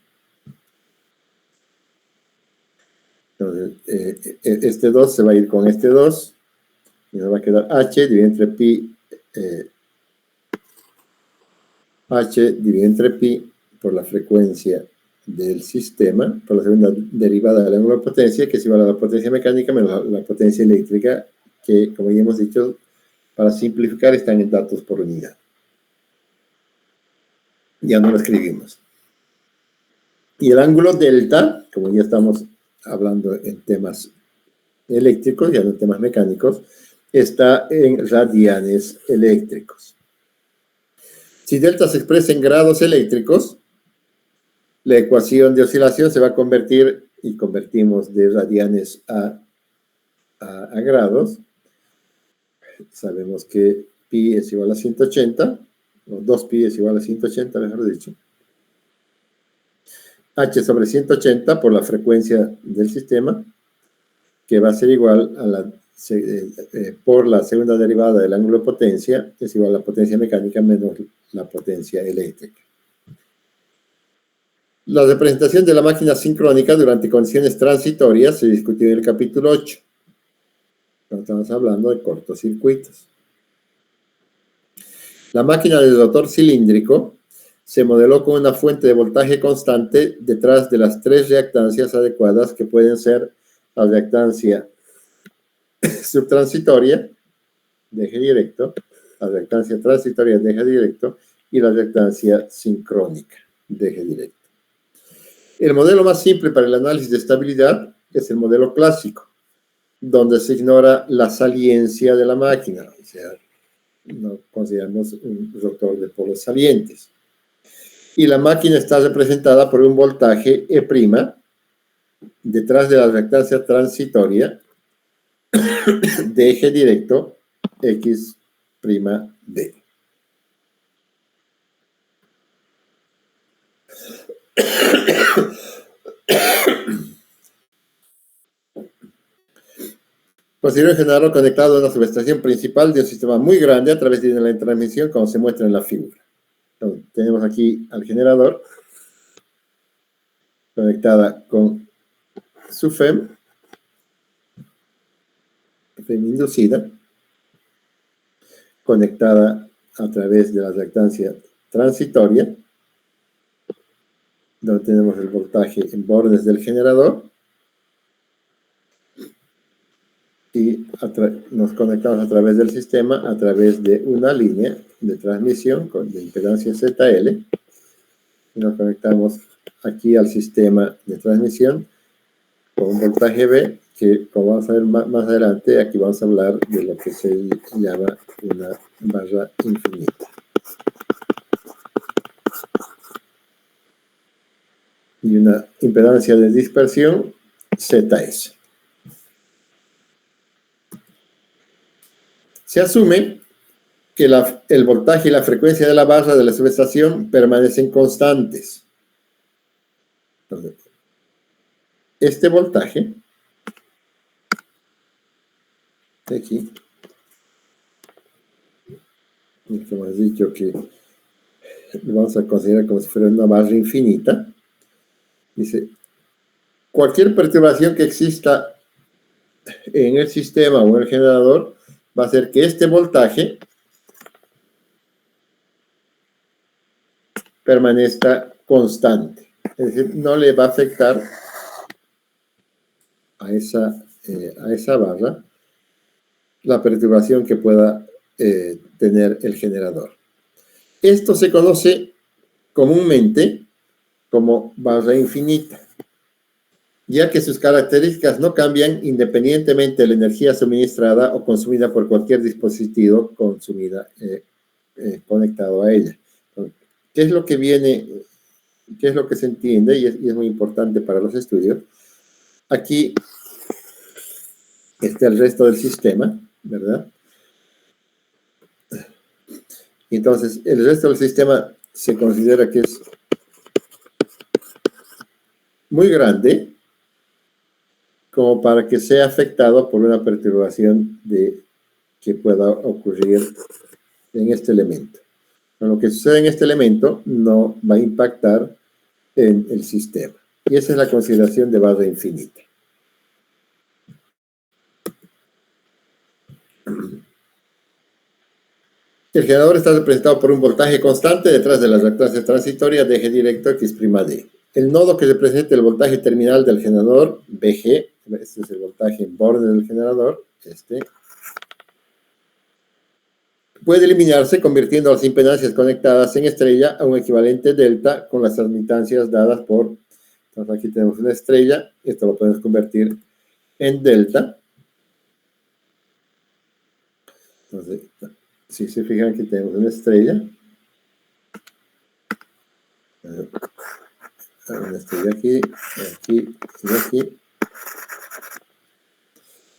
Entonces, este 2 se va a ir con este 2 y nos va a quedar H dividido entre pi, H dividido entre pi por la frecuencia del sistema, por la segunda derivada del ángulo de potencia, que es igual a la potencia mecánica menos la potencia eléctrica, que, como ya hemos dicho, para simplificar, están en datos por unidad. Ya no lo escribimos. Y el ángulo delta, como ya estamos hablando en temas eléctricos, ya no en temas mecánicos, está en radianes eléctricos. Si delta se expresa en grados eléctricos, la ecuación de oscilación se va a convertir y convertimos de radianes a grados, sabemos que pi es igual a 180, o 2pi es igual a 180, mejor dicho. H sobre 180 por la frecuencia del sistema, que va a ser igual a por la segunda derivada del ángulo de potencia, es igual a la potencia mecánica menos la potencia eléctrica. La representación de la máquina sincrónica durante condiciones transitorias se discutió en el capítulo 8, cuando estamos hablando de cortocircuitos. La máquina de rotor cilíndrico se modeló con una fuente de voltaje constante detrás de las 3 reactancias adecuadas, que pueden ser la reactancia subtransitoria de eje directo, la reactancia transitoria de eje directo y la reactancia sincrónica de eje directo. El modelo más simple para el análisis de estabilidad es el modelo clásico, donde se ignora la saliencia de la máquina, o sea, no consideramos un rotor de polos salientes. Y la máquina está representada por un voltaje E' detrás de la reactancia transitoria de eje directo X'(D). Considera un generador conectado a una subestación principal de un sistema muy grande a través de la transmisión, como se muestra en la figura. Entonces, tenemos aquí al generador conectada con su FEM inducida, conectada a través de la reactancia transitoria, donde tenemos el voltaje en bordes del generador, y nos conectamos a través del sistema, a través de una línea de transmisión de impedancia ZL, y nos conectamos aquí al sistema de transmisión con un voltaje B, que como vamos a ver más adelante, aquí vamos a hablar de lo que se llama una barra infinita. Y una impedancia de dispersión ZS. Se asume que el voltaje y la frecuencia de la barra de la subestación permanecen constantes. Entonces, este voltaje, de aquí, como hemos dicho que lo vamos a considerar como si fuera una barra infinita, dice, cualquier perturbación que exista en el sistema o en el generador va a hacer que este voltaje permanezca constante. Es decir, no le va a afectar a esa barra la perturbación que pueda tener el generador. Esto se conoce comúnmente como barra infinita, ya que sus características no cambian independientemente de la energía suministrada o consumida por cualquier dispositivo conectado a ella. ¿Qué es lo que viene? ¿Qué es lo que se entiende? Y es muy importante para los estudios. Aquí está el resto del sistema, ¿verdad? Entonces, el resto del sistema se considera que es muy grande como para que sea afectado por una perturbación que pueda ocurrir en este elemento. Lo que sucede en este elemento no va a impactar en el sistema. Y esa es la consideración de barra infinita. El generador está representado por un voltaje constante detrás de las reactancias transitorias de eje directo X'(D). El nodo que representa el voltaje terminal del generador, BG, este es el voltaje en borde del generador, puede eliminarse convirtiendo las impedancias conectadas en estrella a un equivalente delta con las admitancias dadas por... Entonces aquí tenemos una estrella, esto lo podemos convertir en delta. Entonces, si se fijan, aquí tenemos una estrella. Esto de aquí, aquí y aquí.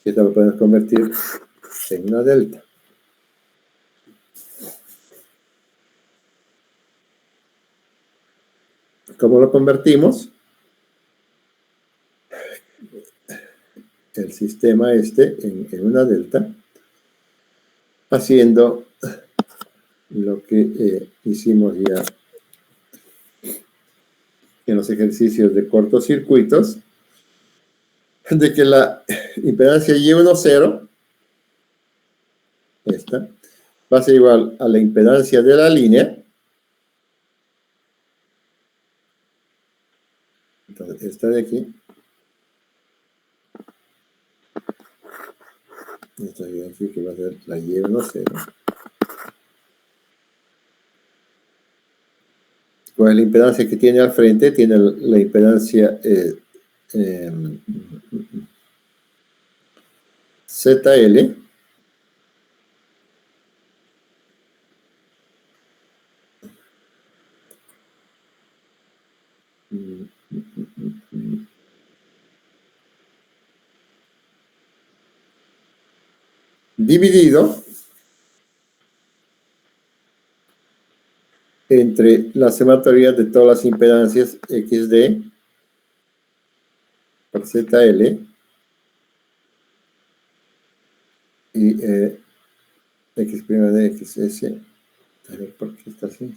Y esto lo podemos convertir en una delta. ¿Cómo lo convertimos? El sistema en una delta, haciendo lo que hicimos ya en los ejercicios de cortocircuitos, de que la impedancia Y10, esta, va a ser igual a la impedancia de la línea. Entonces, esta de aquí, esta de aquí que va a ser la Y10. Pues la impedancia que tiene al frente, tiene la impedancia ZL, dividido entre la sumatoria de todas las impedancias XD por ZL y X' de XS. A ver por qué está así.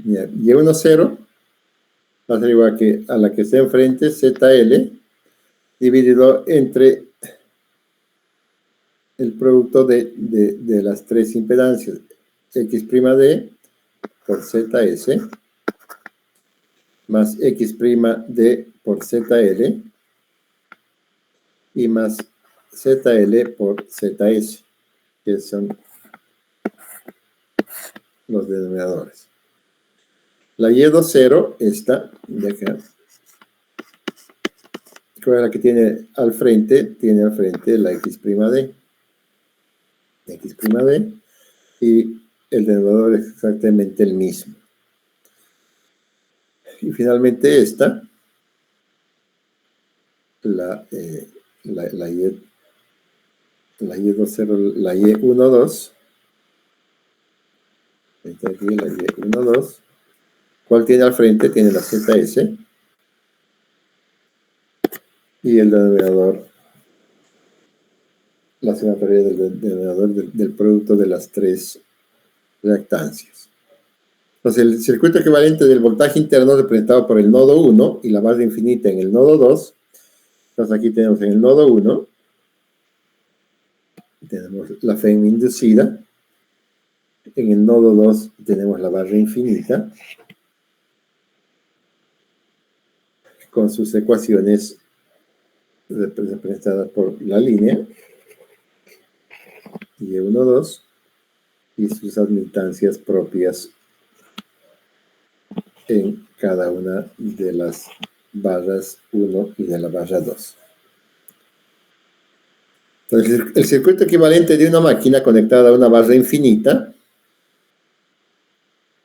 Y10 va a ser igual que a la que está enfrente, ZL, dividido entre el producto de las tres impedancias, X'D por ZS, más X'D por ZL, y más ZL por ZS, que son los denominadores. La Y20, esta de acá, que es la que tiene al frente la X'D, y el denominador es exactamente el mismo. Y finalmente esta, la Y20, la Y12, está aquí la Y12, ¿cuál tiene al frente? Tiene la ZS, y el denominador, la sumatoria del denominador del producto de las tres reactancias. Entonces, el circuito equivalente del voltaje interno representado por el nodo 1 y la barra infinita en el nodo 2. Entonces, aquí tenemos en el nodo 1, tenemos la FEM inducida. En el nodo 2 tenemos la barra infinita, con sus ecuaciones representadas por la línea, Y1, 2, y sus admitancias propias en cada una de las barras 1 y de la barra 2. Entonces, el circuito equivalente de una máquina conectada a una barra infinita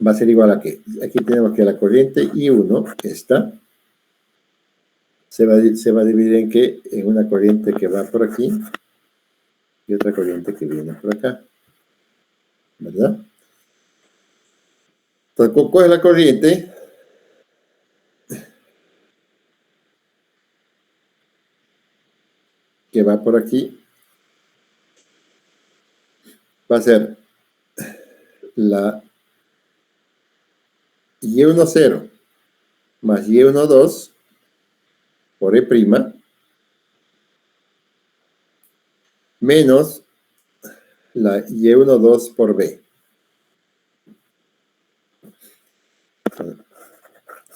va a ser igual a que, aquí tenemos que la corriente I1, esta, se va a dividir en que, en una corriente que va por aquí y otra corriente que viene por acá, ¿verdad? Entonces, ¿cuál es la corriente? Que va por aquí, va a ser la Y10, más Y12 por E' menos la Y12 por B.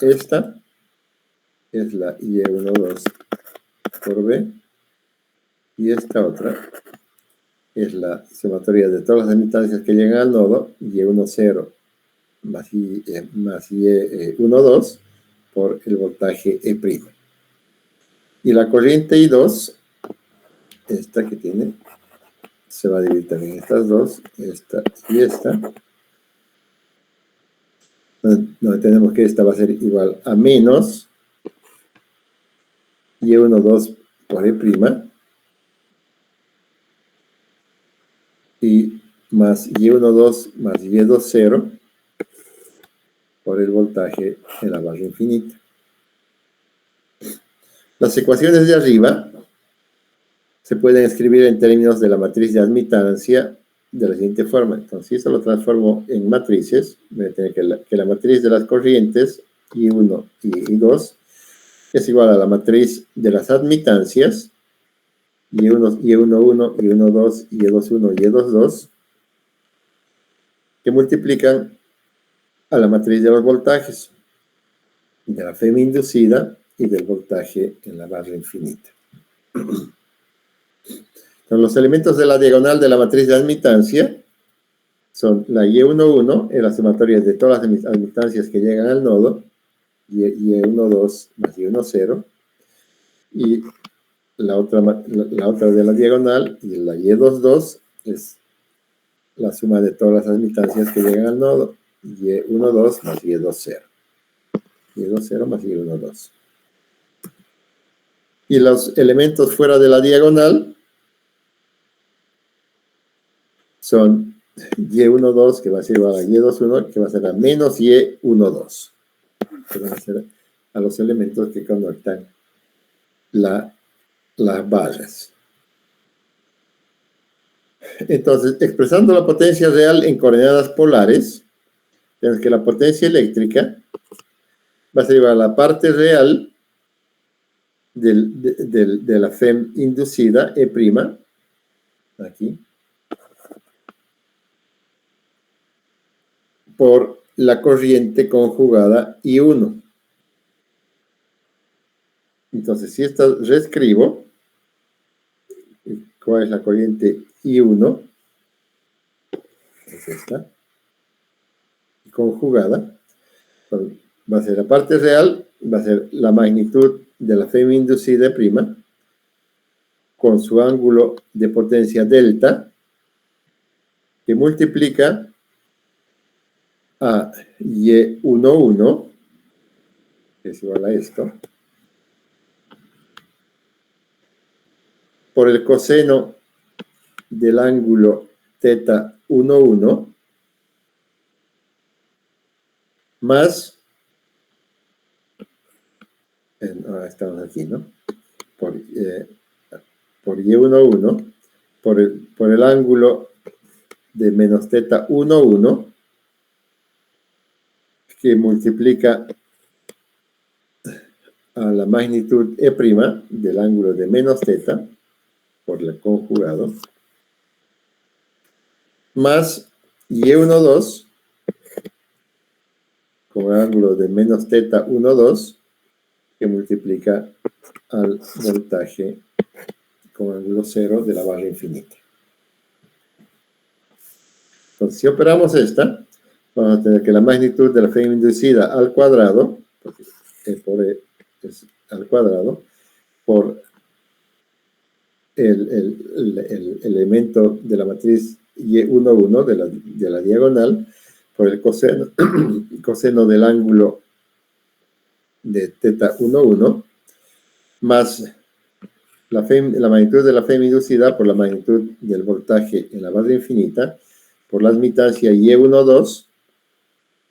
Esta es la Y12 por B y esta otra es la sumatoria de todas las admitancias que llegan al nodo, Y10 más Y12 por el voltaje E'. Y la corriente I2, esta que tiene, se va a dividir también estas dos, esta y esta. Donde tenemos que esta va a ser igual a menos Y12 por E' y más Y12 más Y20 por el voltaje en la barra infinita. Las ecuaciones de arriba se pueden escribir en términos de la matriz de admitancia de la siguiente forma. Entonces, si esto lo transformo en matrices, voy a tener que la matriz de las corrientes, I1 y I2, es igual a la matriz de las admitancias, I11, I12, I21, I22, que multiplican a la matriz de los voltajes, de la FEM inducida y del voltaje en la barra infinita. Entonces, los elementos de la diagonal de la matriz de admitancia son la Y11, en la sumatoria de todas las admitancias que llegan al nodo, Y12 más Y10, y la otra de la diagonal, y la Y22, es la suma de todas las admitancias que llegan al nodo, Y12 más Y20. Y20 más Y12. Y los elementos fuera de la diagonal son Y12, que va a ser igual a Y21, que va a ser a menos Y12. Que van a ser a los elementos que conectan las barras. Entonces, expresando la potencia real en coordenadas polares, tenemos que la potencia eléctrica va a ser igual a la parte real de la FEM inducida, E', aquí, por la corriente conjugada I1. Entonces, si esta reescribo, ¿cuál es la corriente I1? Es esta. Conjugada. Va a ser la parte real, va a ser la magnitud de la FEM inducida E', con su ángulo de potencia delta, que multiplica a Y11, que es igual a esto, por el coseno del ángulo θ 11 más, ahora estamos aquí, ¿no? Por Y11, por el ángulo de menos θ 11, que multiplica a la magnitud E' del ángulo de menos θ, por el conjugado, más Y12, con el ángulo de menos θ 12, que multiplica al voltaje con ángulo 0 de la barra infinita. Entonces, si operamos esta, vamos a tener que la magnitud de la FEM inducida al cuadrado, porque es al cuadrado, por el elemento de la matriz Y11 de la diagonal, por el coseno del ángulo de θ 11, más la magnitud de la FEM inducida por la magnitud del voltaje en la barra infinita, por la admitancia Y12,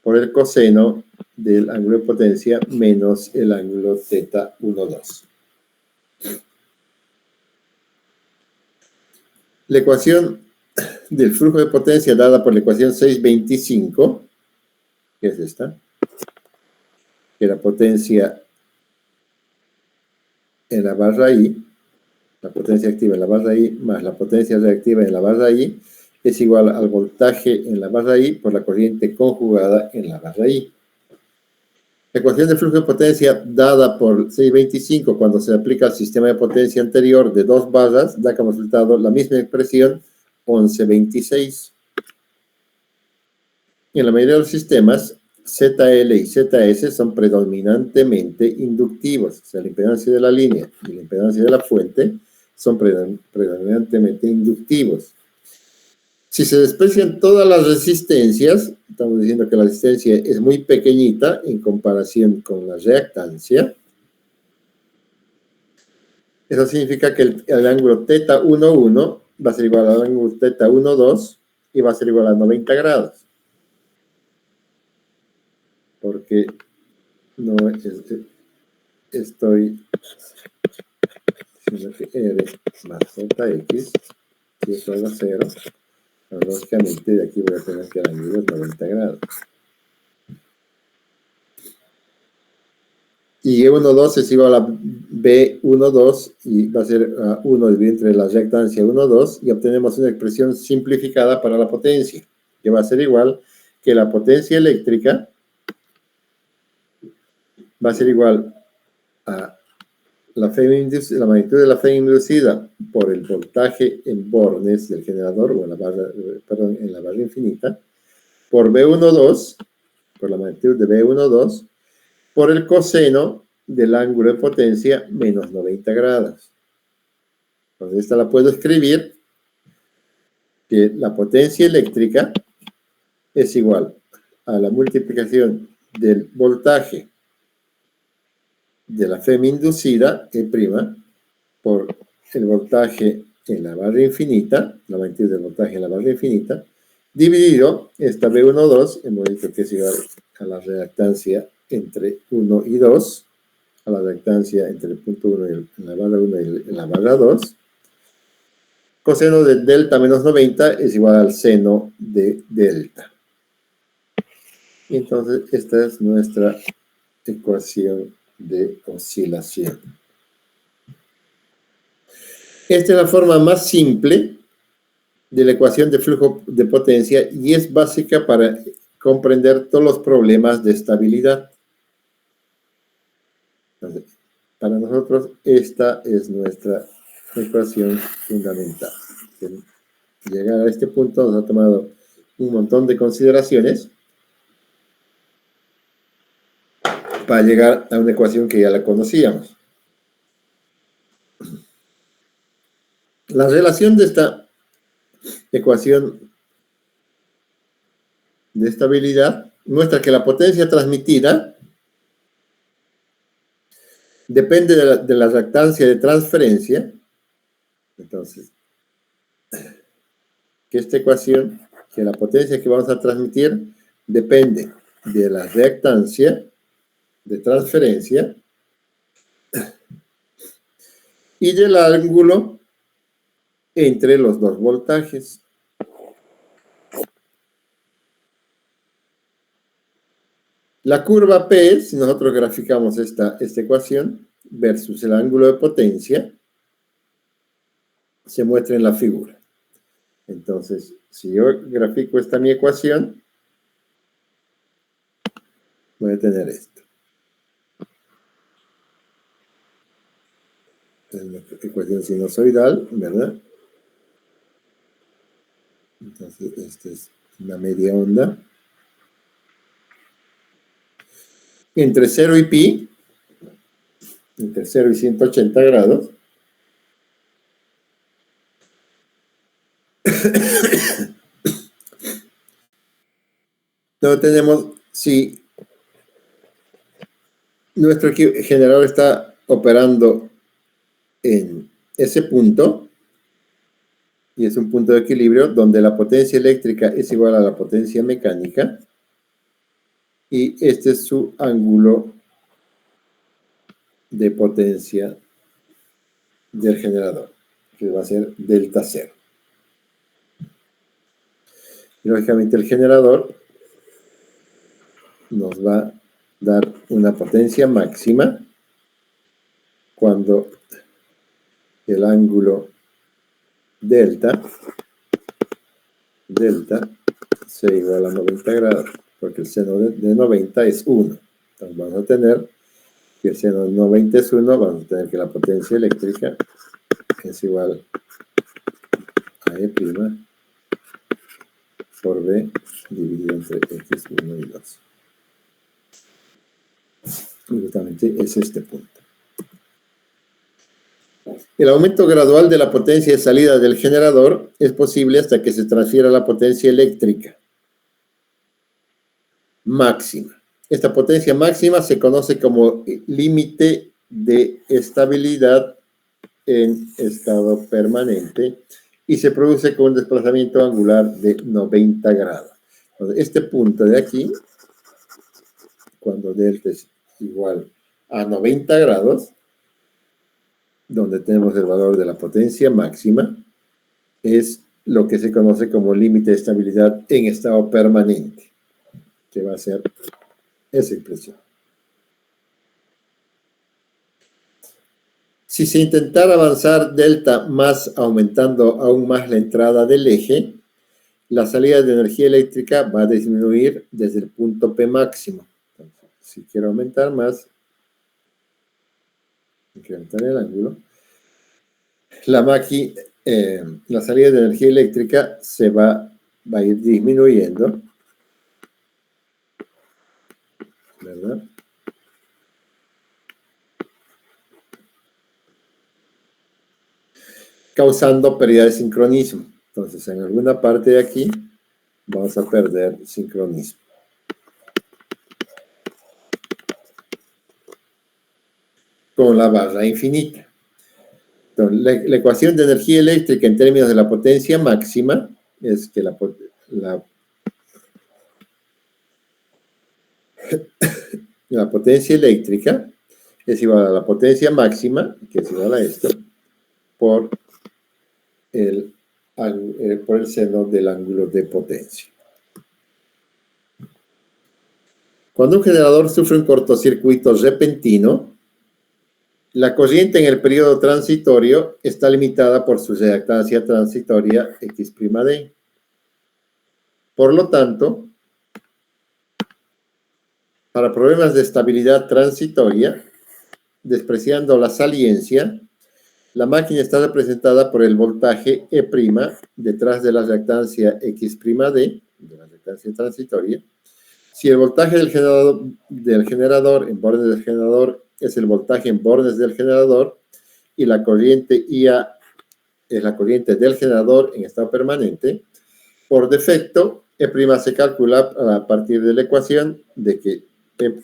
por el coseno del ángulo de potencia menos el ángulo θ 12. La ecuación del flujo de potencia dada por la ecuación 625, que es esta, que la potencia en la barra I, la potencia activa en la barra I más la potencia reactiva en la barra I, es igual al voltaje en la barra I por la corriente conjugada en la barra I. La ecuación de flujo de potencia dada por 625 cuando se aplica al sistema de potencia anterior de dos barras da como resultado la misma expresión 1126. En la mayoría de los sistemas, ZL y ZS son predominantemente inductivos. O sea, la impedancia de la línea y la impedancia de la fuente son predominantemente inductivos. Si se desprecian todas las resistencias, estamos diciendo que la resistencia es muy pequeñita en comparación con la reactancia. Eso significa que el ángulo θ11 va a ser igual al ángulo θ12 y va a ser igual a 90 grados. Porque no estoy diciendo que R más JX, si esto es a 0, lógicamente de aquí voy a tener que el ángulo es 90 grados. Y E12 es igual a B12 y va a ser 1 dividido entre la reactancia 1,2 y obtenemos una expresión simplificada para la potencia, que va a ser igual que la potencia eléctrica va a ser igual a la magnitud de la fe inducida por el voltaje en bornes del generador, o en la barra infinita, por B12, por la magnitud de B12, por el coseno del ángulo de potencia menos 90 grados. Entonces, esta la puedo escribir que la potencia eléctrica es igual a la multiplicación del voltaje de la FEM inducida, E', por el voltaje en la barra infinita, la magnitud del voltaje en la barra infinita, dividido esta B12, hemos dicho que es igual a la reactancia entre 1 y 2, a la reactancia entre el punto 1 y la barra 1 y la barra 2. Coseno de delta menos 90 es igual al seno de delta. Y entonces esta es nuestra ecuación de oscilación. Esta es la forma más simple de la ecuación de flujo de potencia y es básica para comprender todos los problemas de estabilidad. Entonces, para nosotros esta es nuestra ecuación fundamental. Llegar a este punto nos ha tomado un montón de consideraciones para llegar a una ecuación que ya la conocíamos. La relación de esta ecuación de estabilidad muestra que la potencia transmitida depende de la reactancia de transferencia. Entonces, que esta ecuación, que la potencia que vamos a transmitir depende de la reactancia de transferencia y del ángulo entre los dos voltajes. La curva P, si nosotros graficamos esta ecuación, versus el ángulo de potencia, se muestra en la figura. Entonces, si yo grafico esta mi ecuación, voy a tener esto. Es una ecuación sinusoidal, ¿verdad? Entonces, esta es una media onda. Entre 0 y pi, entre 0 y 180 grados, luego tenemos, si nuestro generador está operando en ese punto, y es un punto de equilibrio donde la potencia eléctrica es igual a la potencia mecánica, y este es su ángulo de potencia del generador, que va a ser delta 0. Y lógicamente el generador nos va dar una potencia máxima cuando el ángulo delta sea igual a 90 grados, porque el seno de 90 es 1. Entonces vamos a tener que el seno de 90 es 1, vamos a tener que la potencia eléctrica es igual a E' por B dividido entre X1 y 2. Y justamente es este punto. El aumento gradual de la potencia de salida del generador es posible hasta que se transfiera la potencia eléctrica máxima. Esta potencia máxima se conoce como límite de estabilidad en estado permanente y se produce con un desplazamiento angular de 90 grados. Entonces, este punto de aquí, cuando delta es igual a 90 grados, donde tenemos el valor de la potencia máxima, es lo que se conoce como límite de estabilidad en estado permanente, que va a ser esa expresión. Si se intentara avanzar delta más aumentando aún más la entrada del eje, la salida de energía eléctrica va a disminuir desde el punto P máximo. Entonces, si quiero aumentar más, incrementar el ángulo, la salida de energía eléctrica se va a ir disminuyendo, ¿verdad? Causando pérdida de sincronismo. Entonces, en alguna parte de aquí vamos a perder sincronismo. Con la barra infinita. Entonces, la ecuación de energía eléctrica en términos de la potencia máxima es que la potencia eléctrica es igual a la potencia máxima, que es igual a esto, por el seno del ángulo de potencia. Cuando un generador sufre un cortocircuito repentino, la corriente en el periodo transitorio está limitada por su reactancia transitoria X'(D). Por lo tanto, para problemas de estabilidad transitoria, despreciando la saliencia, la máquina está representada por el voltaje E' detrás de la reactancia X'(D), de la reactancia transitoria. Si el voltaje del generador en bornes del generador es el voltaje en bornes del generador y la corriente IA es la corriente del generador en estado permanente, por defecto, E' se calcula a partir de la ecuación de que E'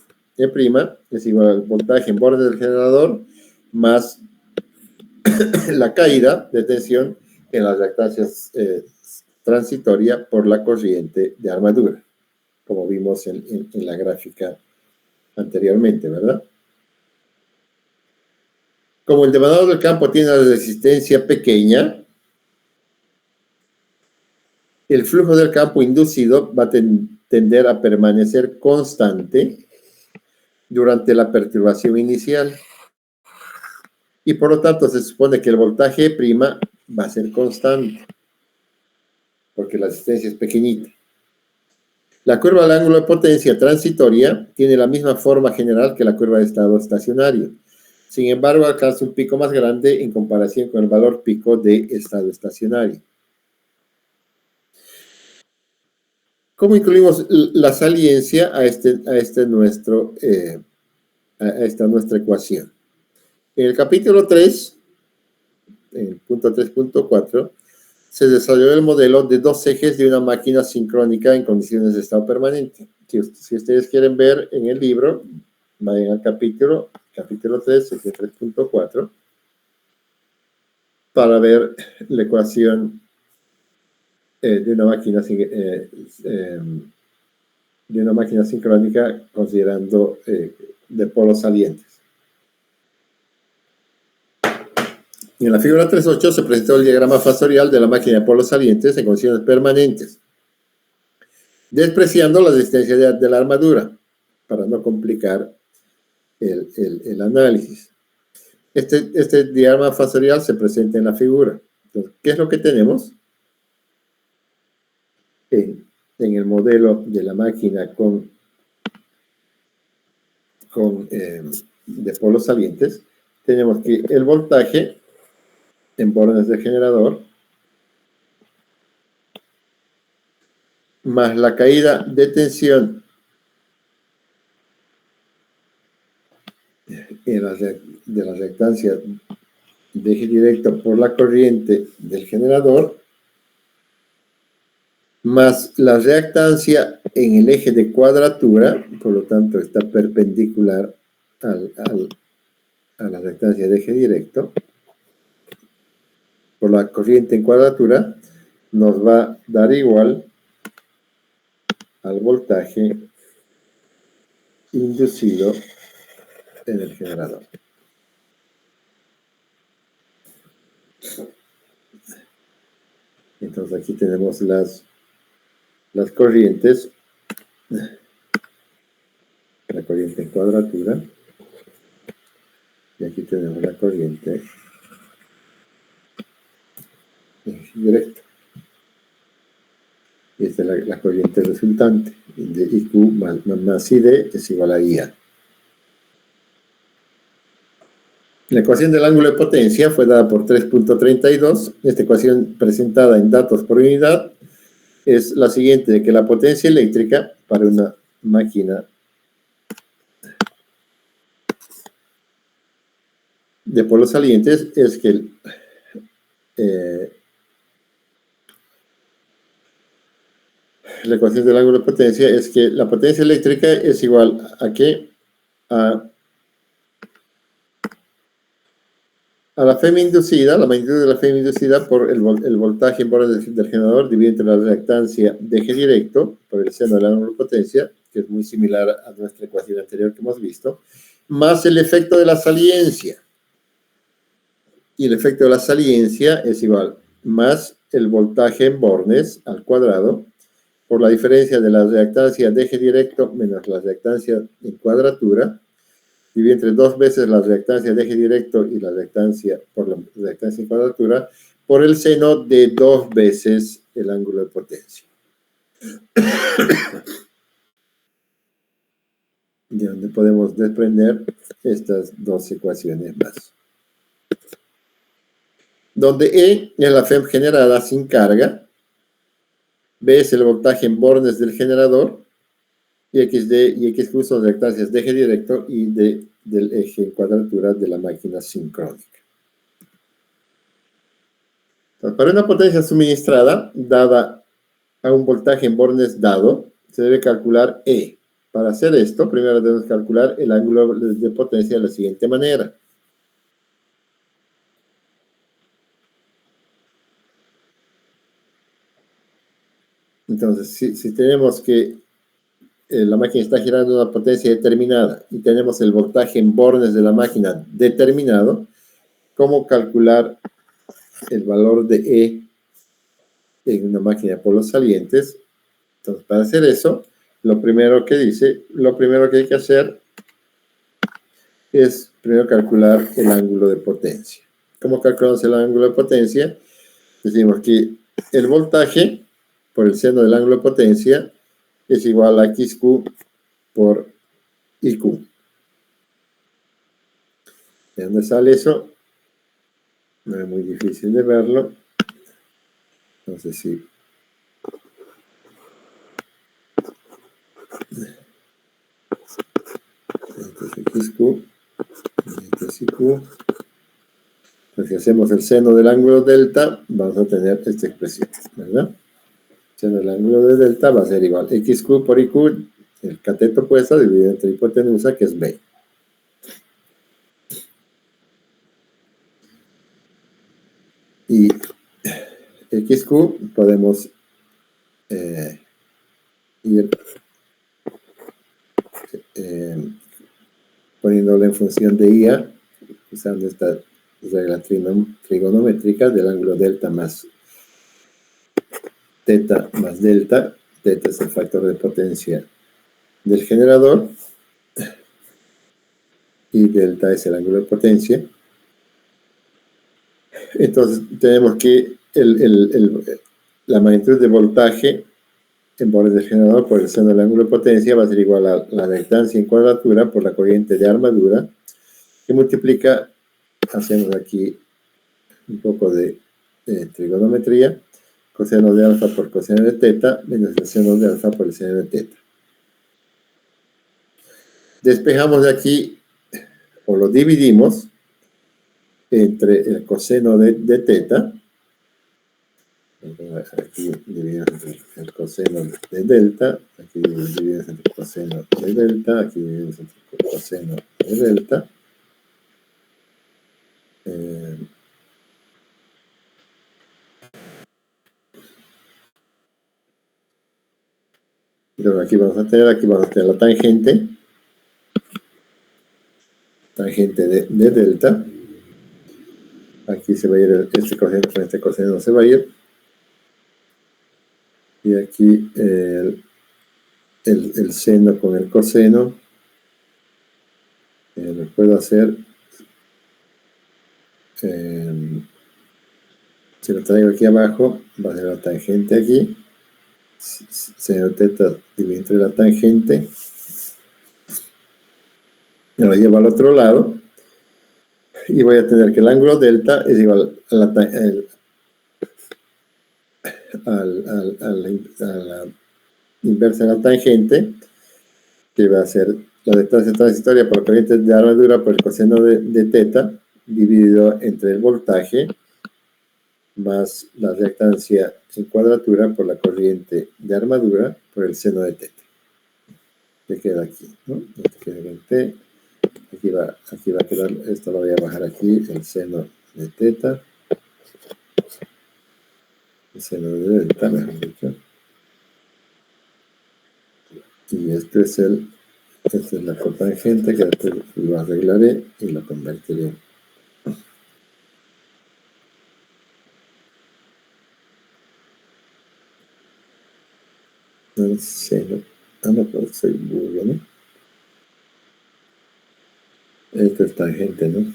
es igual al voltaje en bornes del generador más la caída de tensión en las reactancias transitoria por la corriente de armadura, como vimos en la gráfica anteriormente, ¿verdad? Como el demandador del campo tiene una resistencia pequeña, el flujo del campo inducido va a tender a permanecer constante durante la perturbación inicial. Y por lo tanto se supone que el voltaje E' va a ser constante, porque la resistencia es pequeñita. La curva del ángulo de potencia transitoria tiene la misma forma general que la curva de estado estacionario. Sin embargo, alcanza un pico más grande en comparación con el valor pico de estado estacionario. ¿Cómo incluimos la saliencia a esta nuestra ecuación? En el capítulo 3, en el punto 3.4, se desarrolló el modelo de dos ejes de una máquina sincrónica en condiciones de estado permanente. Si ustedes quieren ver en el libro, vayan al capítulo 3, eje 3.4, para ver la ecuación de una máquina sincrónica considerando de polos salientes. En la figura 3.8 se presentó el diagrama fasorial de la máquina de polos salientes en condiciones permanentes, despreciando la resistencia de la armadura. para no complicar el análisis. Este diagrama fasorial se presenta en la figura. Entonces, ¿qué es lo que tenemos? En el modelo de la máquina de polos salientes, tenemos que el voltaje en bornes del generador más la caída de tensión de la reactancia de eje directo por la corriente del generador, más la reactancia en el eje de cuadratura, por lo tanto está perpendicular a la reactancia de eje directo, por la corriente en cuadratura, nos va a dar igual al voltaje inducido en el generador. Entonces aquí tenemos las corrientes, la corriente en cuadratura, y aquí tenemos la corriente directa. Y esta es la corriente resultante, de IQ más ID es igual a IA. La ecuación del ángulo de potencia fue dada por 3.32. Esta ecuación presentada en datos por unidad es la siguiente, de que la potencia eléctrica para una máquina de polos salientes es que la ecuación del ángulo de potencia es que la potencia eléctrica es igual a ¿qué? A la FEM inducida, la magnitud de la FEM inducida por el voltaje en borde del generador dividido entre la reactancia de eje directo por el seno del ángulo de potencia, que es muy similar a nuestra ecuación anterior que hemos visto, más el efecto de la saliencia. Y el efecto de la saliencia es igual más el voltaje en bornes al cuadrado por la diferencia de la reactancia de eje directo menos la reactancia en cuadratura, dividido entre 2 veces la reactancia de eje directo y la reactancia por la reactancia en cuadratura, por el seno de 2 veces el ángulo de potencia. De donde podemos desprender estas dos ecuaciones más. Donde E es la FEM generada sin carga, B es el voltaje en bornes del generador, y XD y XQ son reactancias de eje directo y del eje en cuadratura de la máquina sincrónica. Entonces, para una potencia suministrada, dada a un voltaje en bornes dado, se debe calcular E. Para hacer esto, primero debemos calcular el ángulo de potencia de la siguiente manera. Entonces, si tenemos que la máquina está girando a una potencia determinada y tenemos el voltaje en bornes de la máquina determinado, ¿cómo calcular el valor de E en una máquina de polos salientes? Entonces, para hacer eso, lo primero que hay que hacer es primero calcular el ángulo de potencia. ¿Cómo calculamos el ángulo de potencia? Decimos que el voltaje por el seno del ángulo de potencia es igual a XQ por IQ. ¿De dónde sale eso? No es muy difícil de verlo. Entonces, sí. Entonces, XQ. Entonces, IQ. Entonces, si hacemos el seno del ángulo delta, vamos a tener esta expresión, ¿verdad? El seno del ángulo de delta va a ser igual a XQ por IQ, el cateto opuesto dividido entre hipotenusa, que es B. Y XQ podemos ir poniéndolo en función de IA, usando esta regla trigonométrica del ángulo delta más teta más delta. Teta es el factor de potencia del generador. y delta es el ángulo de potencia. Entonces tenemos que la magnitud de voltaje en valores del generador por el seno del ángulo de potencia va a ser igual a la reactancia en cuadratura por la corriente de armadura, que multiplica, hacemos aquí un poco de trigonometría, coseno de alfa por coseno de teta, menos el seno de alfa por el seno de teta. Despejamos de aquí, o lo dividimos, entre el coseno de teta, aquí dividimos entre el coseno de delta, aquí dividimos entre el coseno de delta, aquí dividimos entre el coseno de delta. Entonces aquí vamos a tener la tangente de delta. Aquí se va a ir este coseno con este coseno, se va a ir. Y aquí el seno con el coseno. Lo puedo hacer. Si lo traigo aquí abajo, va a ser la tangente aquí. Seno teta divide entre la tangente. Me lo llevo al otro lado. Y voy a tener que el ángulo delta es igual a la inversa de la tangente, que va a ser la distancia transitoria por la corriente de armadura por el coseno de teta, dividido entre el voltaje, más la reactancia en cuadratura por la corriente de armadura por el seno de teta. Que queda aquí, ¿no? Este queda en T. Aquí va a quedar, esto lo voy a bajar aquí, el seno de teta, el seno de delta, mejor dicho. Y esta es la cotangente, que después lo arreglaré y lo convertiré. El seno, no, pues soy burro, ¿no? Esto es tangente, ¿no?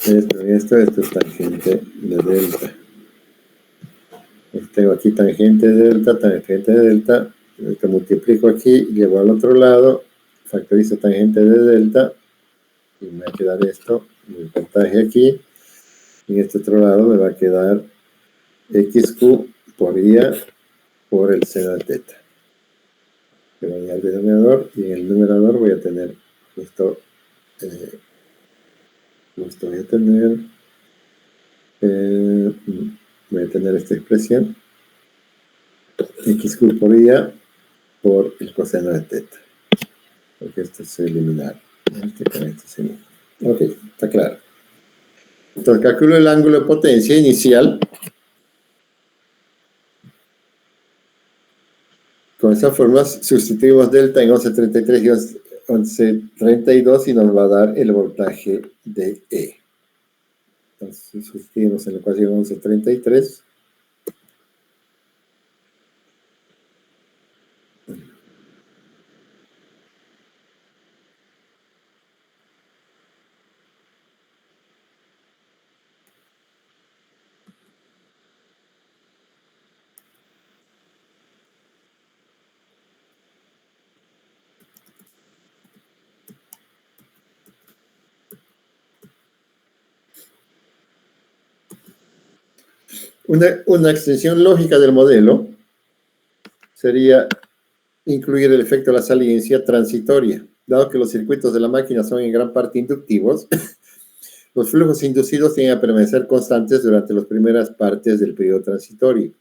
Esto es tangente de delta. Tengo aquí tangente de delta, esto multiplico aquí, llevo al otro lado, factorizo tangente de delta, y me va a quedar esto, el voltaje aquí, y en este otro lado me va a quedar xq por IA por el seno de teta. Que voy al denominador, y en el numerador voy a tener esto. Voy a tener esta expresión xq por IA por el coseno de teta, porque esto se eliminará. Ok, está claro. Entonces calculo el ángulo de potencia inicial con esas formas. Sustituimos delta en 1133 y 1132 y nos va a dar el voltaje de E. Entonces sustituimos en la ecuación 1133. Una extensión lógica del modelo sería incluir el efecto de la saliencia transitoria. Dado que los circuitos de la máquina son en gran parte inductivos, los flujos inducidos tienen a permanecer constantes durante las primeras partes del periodo transitorio.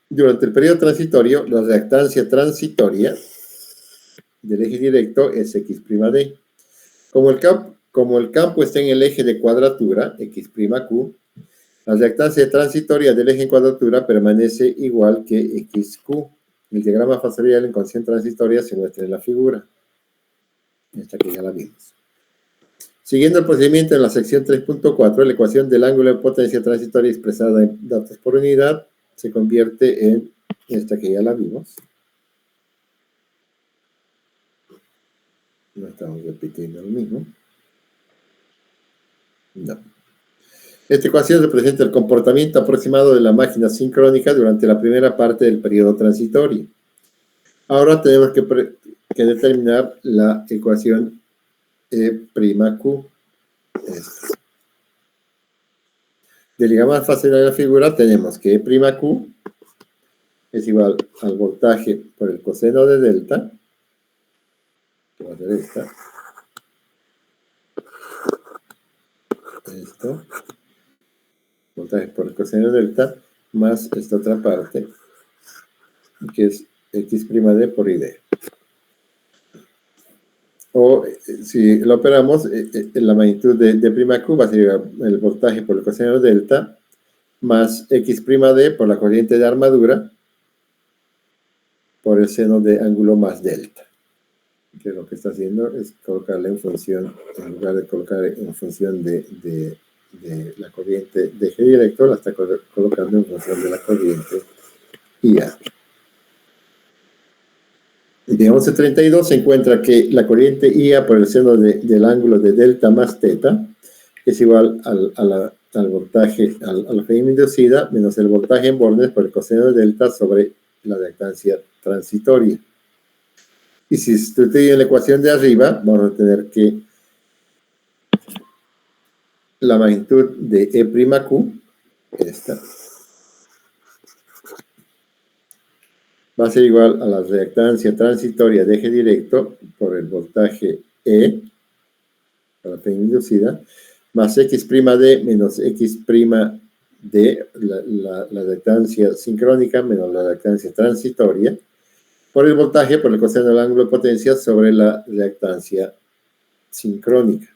Durante el periodo transitorio, la reactancia transitoria del eje directo es X'D. Como el campo está en el eje de cuadratura, X'Q, la reactancia transitoria del eje en cuadratura permanece igual que XQ. El diagrama factorial en condición transitoria se muestra en la figura. Esta que ya la vimos. Siguiendo el procedimiento en la sección 3.4, la ecuación del ángulo de potencia transitoria expresada en datos por unidad se convierte en esta que ya la vimos. No estamos repitiendo lo mismo. No. Esta ecuación representa el comportamiento aproximado de la máquina sincrónica durante la primera parte del periodo transitorio. Ahora tenemos que determinar la ecuación E'Q. De liga más fácil de la figura, tenemos que E'Q es igual al voltaje por el coseno de delta, que va a ser esta. Esto. Voltaje por el coseno de delta, más esta otra parte, que es X'D por ID. O si lo operamos, la magnitud de Q va a ser el voltaje por el coseno de delta, más X'D por la corriente de armadura, por el seno de ángulo más delta. Que lo que está haciendo es colocarle en función, en lugar de colocar en función de la corriente de eje directo, la está colocando en función de la corriente IA. De 1132 se encuentra que la corriente IA por el seno del ángulo de delta más teta es igual al voltaje, a la Feynman inducida, menos el voltaje en bornes por el coseno de delta sobre la reactancia transitoria. Y si sustituyen la ecuación de arriba, vamos a tener que la magnitud de E'Q, esta, va a ser igual a la reactancia transitoria de eje directo por el voltaje E, para la Feynman inducida, más X'D menos X'D, la reactancia sincrónica menos la reactancia transitoria, por el voltaje por el coseno del ángulo de potencia sobre la reactancia sincrónica.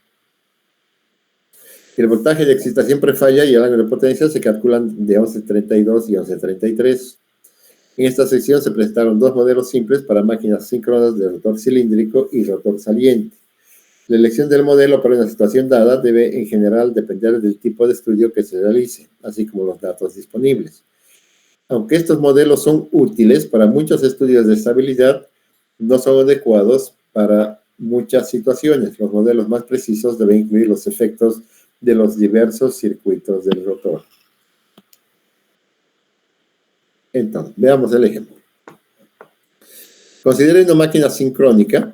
El voltaje de excitación prefalla y el ángulo de potencia se calculan de 1132 y 1133. En esta sección se presentaron dos modelos simples para máquinas síncronas de rotor cilíndrico y rotor saliente. La elección del modelo para una situación dada debe en general depender del tipo de estudio que se realice, así como los datos disponibles. Aunque estos modelos son útiles para muchos estudios de estabilidad, no son adecuados para muchas situaciones. Los modelos más precisos deben incluir los efectos de los diversos circuitos del rotor. Entonces, veamos el ejemplo. Considere una máquina sincrónica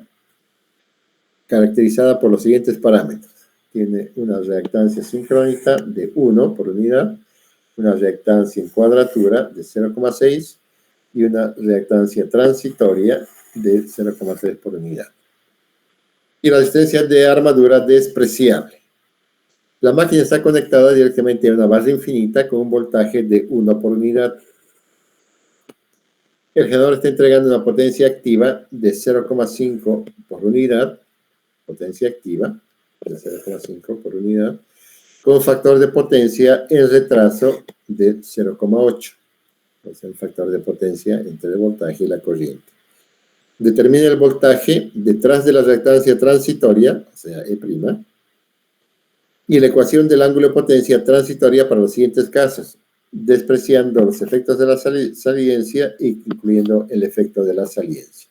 caracterizada por los siguientes parámetros. Tiene una reactancia sincrónica de 1 por unidad, una reactancia en cuadratura de 0,6 y una reactancia transitoria de 0,3 por unidad. Y la resistencia de armadura despreciable. La máquina está conectada directamente a una barra infinita con un voltaje de 1 por unidad. El generador está entregando una potencia activa de 0,5 por unidad, potencia activa de 0,5 por unidad, con un factor de potencia en retraso de 0,8. Es el factor de potencia entre el voltaje y la corriente. Determina el voltaje detrás de la reactancia transitoria, o sea, E', y la ecuación del ángulo de potencia transitoria para los siguientes casos, despreciando los efectos de la saliencia e incluyendo el efecto de la saliencia.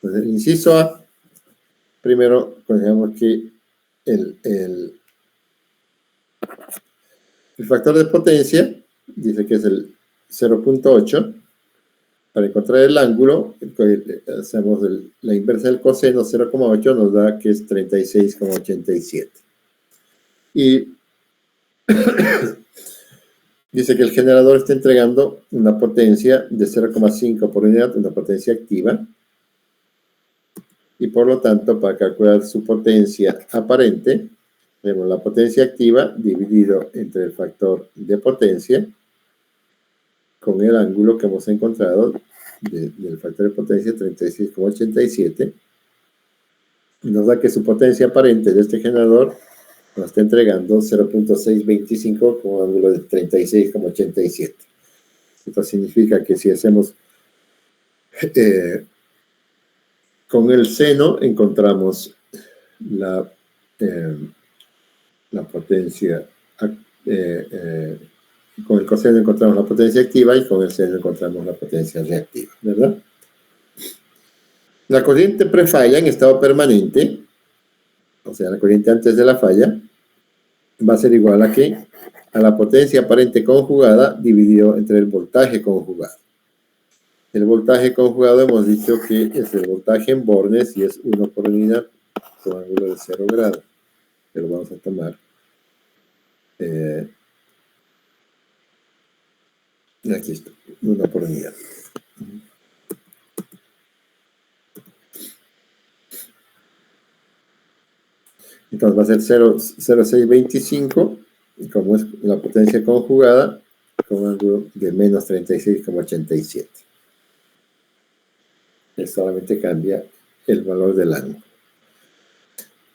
Entonces, el inciso A, primero, consideramos que el factor de potencia dice que es el 0,8. Para encontrar el ángulo, hacemos la inversa del coseno, 0,8 nos da que es 36,87. Y dice que el generador está entregando una potencia de 0,5 por unidad, una potencia activa. Y por lo tanto, para calcular su potencia aparente, tenemos la potencia activa dividido entre el factor de potencia con el ángulo que hemos encontrado del factor de potencia 36,87. Y nos da que su potencia aparente de este generador nos está entregando 0,625 con un ángulo de 36,87. Esto significa que si hacemos con el seno encontramos la potencia con el coseno encontramos la potencia activa y con el seno encontramos la potencia reactiva, ¿verdad? La corriente prefalla en estado permanente, o sea, la corriente antes de la falla, va a ser igual a ¿qué? A la potencia aparente conjugada dividido entre el voltaje conjugado. El voltaje conjugado hemos dicho que es el voltaje en bornes y es 1 por unidad con ángulo de 0 grados. Que lo vamos a tomar. Aquí está, 1 por unidad. Entonces va a ser 0,0625, y como es la potencia conjugada, con ángulo de menos 36,87. Solamente cambia el valor del ángulo.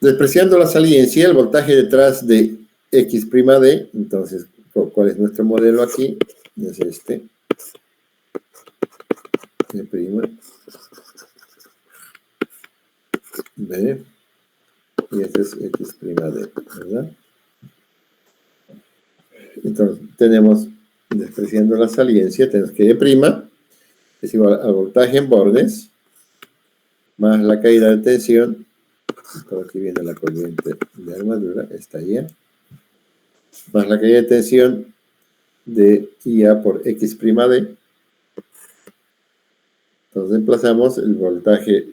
Despreciando la saliencia, el voltaje detrás de X'(D), entonces, ¿cuál es nuestro modelo aquí? Es este. E', B, y este es X'(D), ¿verdad? Entonces, tenemos, despreciando la saliencia, tenemos que E' es igual al voltaje en bornes, más la caída de tensión, por aquí viene la corriente de armadura, esta IA, más la caída de tensión de IA por X'(D). Entonces emplazamos el voltaje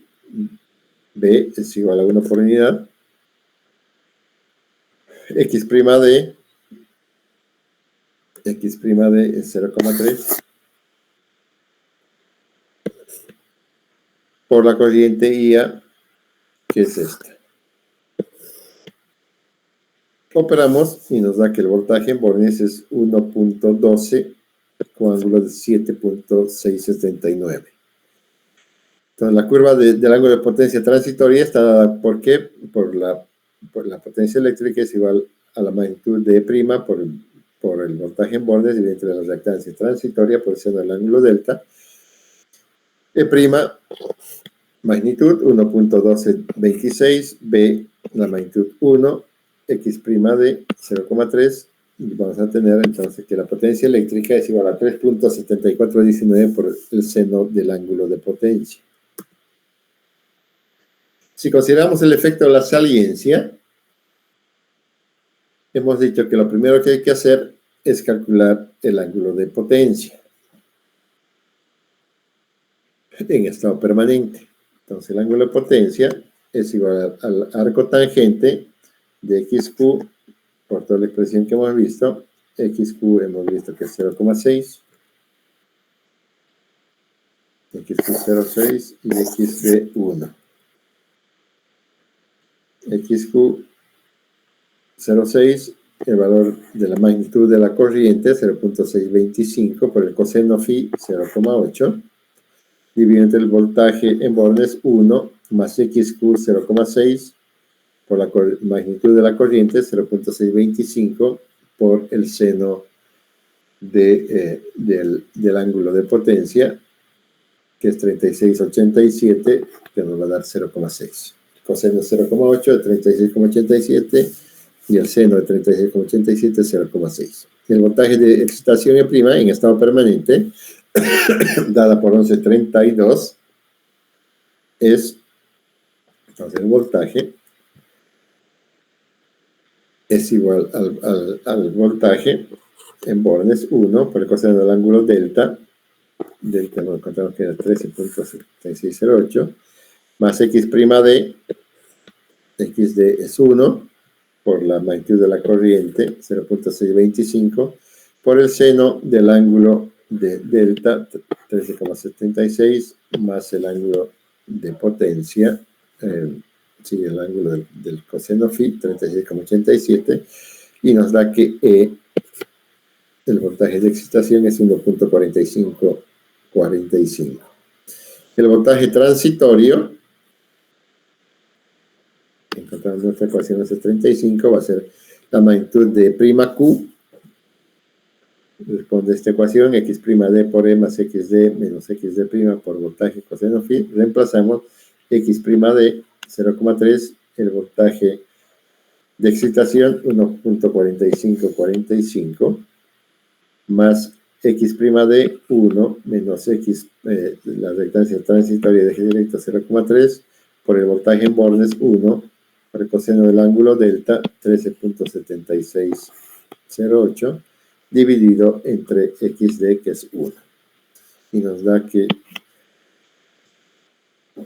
B es igual a 1 por unidad, X'(D), X'(D) es 0,3 por la corriente IA, que es esta. Operamos y nos da que el voltaje en bornes es 1.12 con ángulo de 7.679. Entonces la curva del ángulo de potencia transitoria está dada ¿por qué? Por la potencia eléctrica es igual a la magnitud de E' por el voltaje en bornes y entre la reactancia transitoria por ser el ángulo delta. E', magnitud 1.1226, B, la magnitud 1, X'(D) 0,3, y vamos a tener entonces que la potencia eléctrica es igual a 3.7419 por el seno del ángulo de potencia. Si consideramos el efecto de la saliencia, hemos dicho que lo primero que hay que hacer es calcular el ángulo de potencia en estado permanente. Entonces el ángulo de potencia es igual al arco tangente de XQ por toda la expresión que hemos visto. XQ hemos visto que es 0,6, XQ 0,6 y XD 1. XQ 0,6, el valor de la magnitud de la corriente 0.625 por el coseno phi 0,8, dividido entre el voltaje en bornes 1 más XQ 0,6 por la magnitud de la corriente 0.625 por el seno del ángulo de potencia, que es 36,87, que nos va a dar 0,6. Coseno 0,8 de 36,87 y el seno de 36,87 es 0,6. El voltaje de excitación E' en estado permanente, dada por 1132, es, entonces el voltaje es igual al voltaje en bornes 1 por el coseno del ángulo delta lo encontramos que era 13.7608, más X'(D), XD es 1 por la magnitud de la corriente 0.625 por el seno del ángulo de delta 13,76 más el ángulo de potencia, el ángulo del coseno phi 36,87, y nos da que E, el voltaje de excitación, es 1.4545. El voltaje transitorio, encontramos nuestra ecuación S35, va a ser la magnitud de Q. Responde esta ecuación, X'(D) por E más XD menos XD' por voltaje coseno phi. Reemplazamos X'(D) 0,3, el voltaje de excitación 1.4545, más x' de 1 menos x, la reactancia transitoria de eje directo 0,3 por el voltaje en bornes 1 por el coseno del ángulo delta 13.7608 dividido entre xd, que es 1. Y nos da que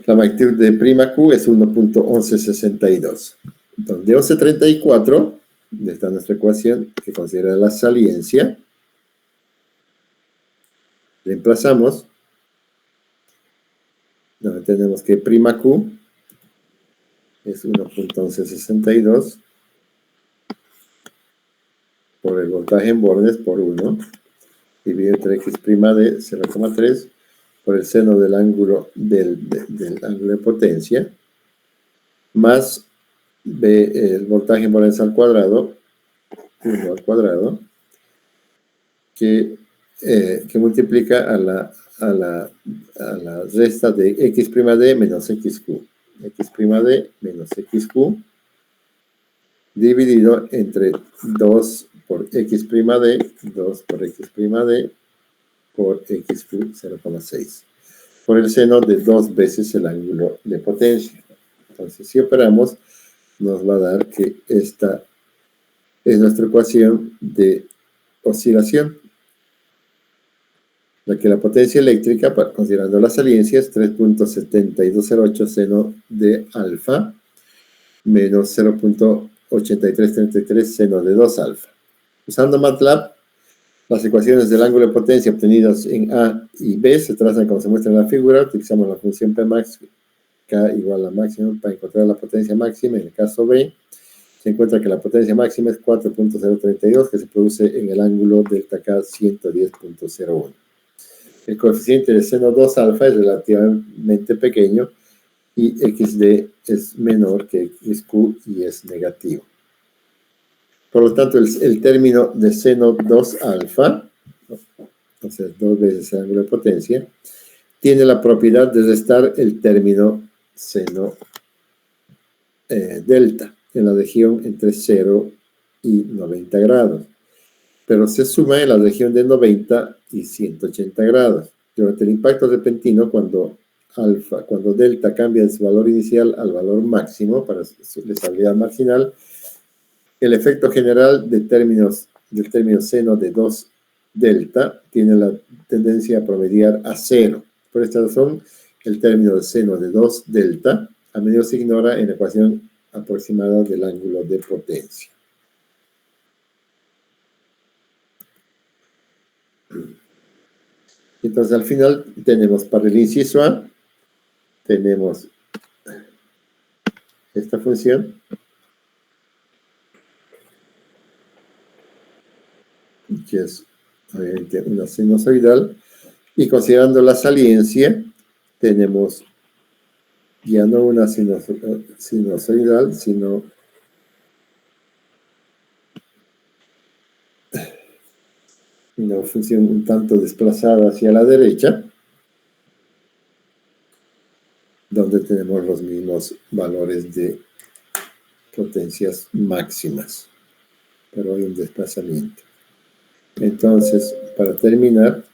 la magnitud de prima Q es 1.1162. Entonces, de 1134, está nuestra ecuación que considera la saliencia. Reemplazamos, donde tenemos que prima Q es 1.1162 por el voltaje en bornes por 1, dividido entre x' de 0,3 por el seno del ángulo del ángulo de potencia, más el voltaje en bornes al cuadrado, 1 al cuadrado, que multiplica a la resta de x' menos xq. X'd menos xq dividido entre 2 por x'd, 2 por x'd por xq 0,6 por el seno de 2 veces el ángulo de potencia. Entonces, si operamos, nos va a dar que esta es nuestra ecuación de oscilación, la que la potencia eléctrica, considerando la saliencia, es 3.7208 seno de alfa menos 0.8333 seno de 2 alfa. Usando MATLAB, las ecuaciones del ángulo de potencia obtenidas en A y B se trazan como se muestra en la figura. Utilizamos la función Pmax, K igual a máximo, para encontrar la potencia máxima. En el caso B, se encuentra que la potencia máxima es 4.032, que se produce en el ángulo delta K 110.01. El coeficiente de seno 2 alfa es relativamente pequeño y xd es menor que xq y es negativo. Por lo tanto, el término de seno 2 alfa, o sea, 2 veces el ángulo de potencia, tiene la propiedad de restar el término seno delta en la región entre 0 y 90 grados, pero se suma en la región de 90 y 180 grados. Durante el impacto repentino, cuando delta cambia de su valor inicial al valor máximo para su estabilidad marginal, el efecto general del término seno de 2 delta tiene la tendencia a promediar a 0. Por esta razón, el término de seno de 2 delta a menudo se ignora en la ecuación aproximada del ángulo de potencia. Entonces, al final tenemos para el inciso A, tenemos esta función, que es obviamente una sinusoidal, y considerando la saliencia, tenemos ya no una sinusoidal, sino una función un tanto desplazada hacia la derecha, donde tenemos los mismos valores de potencias máximas, pero hay un desplazamiento. Entonces, para terminar,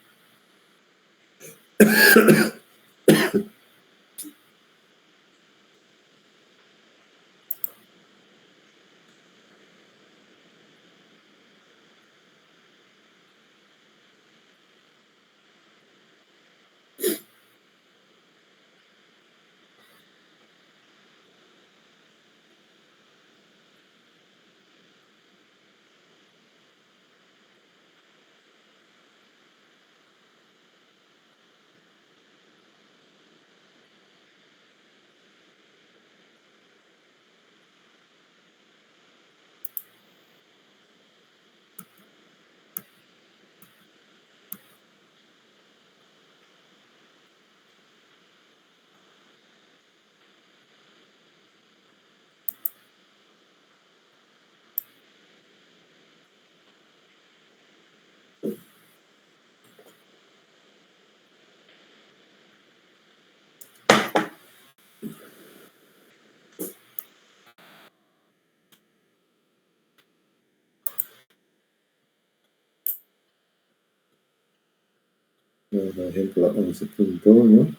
Por ejemplo, 11.1.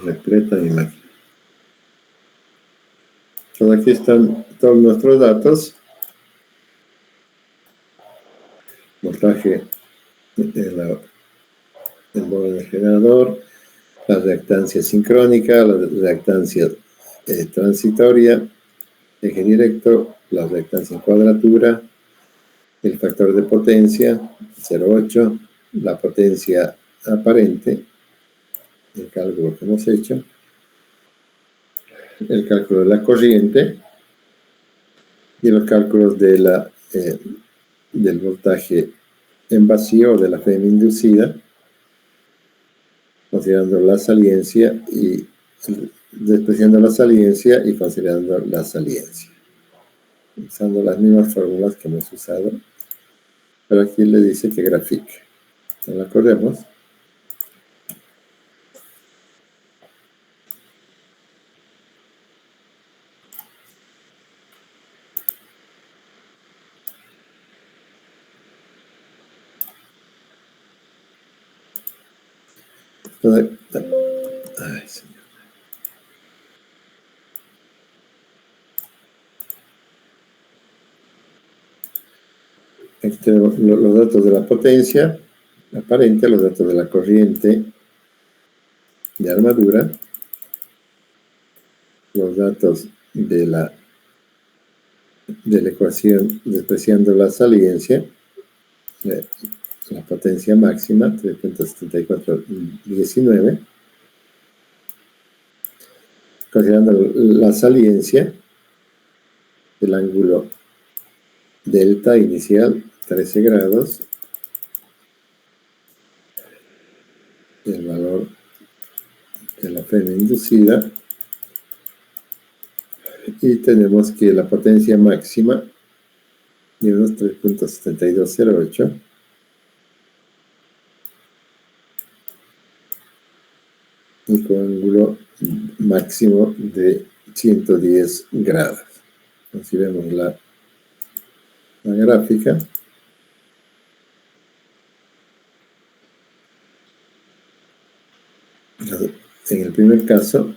Repleta de imagen. Entonces aquí están todos nuestros datos. Voltaje del borde del generador, la reactancia sincrónica, la reactancia transitoria, eje directo, la reactancia en cuadratura, el factor de potencia, 0,8, la potencia aparente, el cálculo que hemos hecho, el cálculo de la corriente y los cálculos de del voltaje en vacío o de la FM inducida, considerando la saliencia y despreciando la saliencia y considerando la saliencia, usando las mismas fórmulas que hemos usado, pero aquí le dice que grafique. ¿No la corremos? Ay, señor. Aquí tenemos los datos de la potencia aparente, los datos de la corriente de armadura, los datos de la ecuación despreciando la saliencia, la potencia máxima, 3.7419, considerando la saliencia, el ángulo delta inicial, 13 grados, el valor de la FM inducida, y tenemos que la potencia máxima de unos 3.7208 y con ángulo máximo de 110 grados. Así vemos la gráfica. En el primer caso,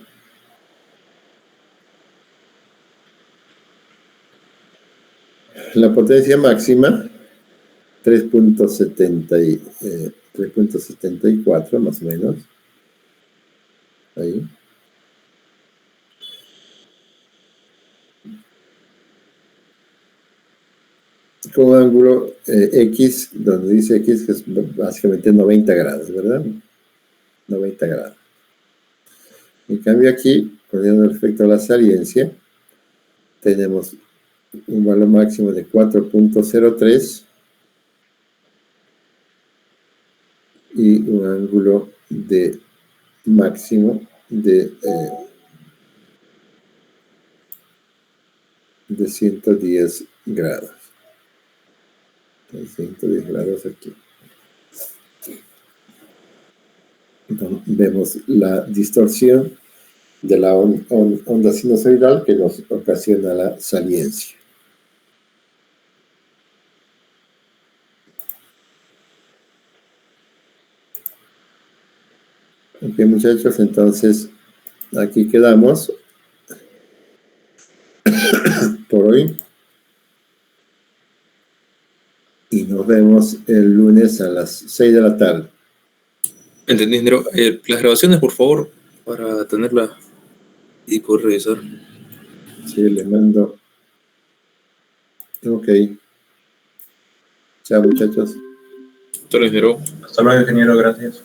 la potencia máxima, 3.74 más o menos. Ahí. Con ángulo X, donde dice X, que es básicamente 90 grados, ¿verdad? 90 grados. En cambio aquí, considerando el efecto de la saliencia, tenemos un valor máximo de 4.03 y un ángulo de máximo de 110 grados. 110 grados aquí. Entonces, vemos la distorsión de la onda sinusoidal que nos ocasiona la saliencia. Ok, muchachos, entonces aquí quedamos por hoy. Y nos vemos el lunes a las 6 de la tarde. ¿Entendí, ingeniero? Las grabaciones, por favor, para tenerlas y poder revisar. Sí, le mando. Ok. Chao, muchachos. Chao, ingeniero. Hasta luego, ingeniero, gracias.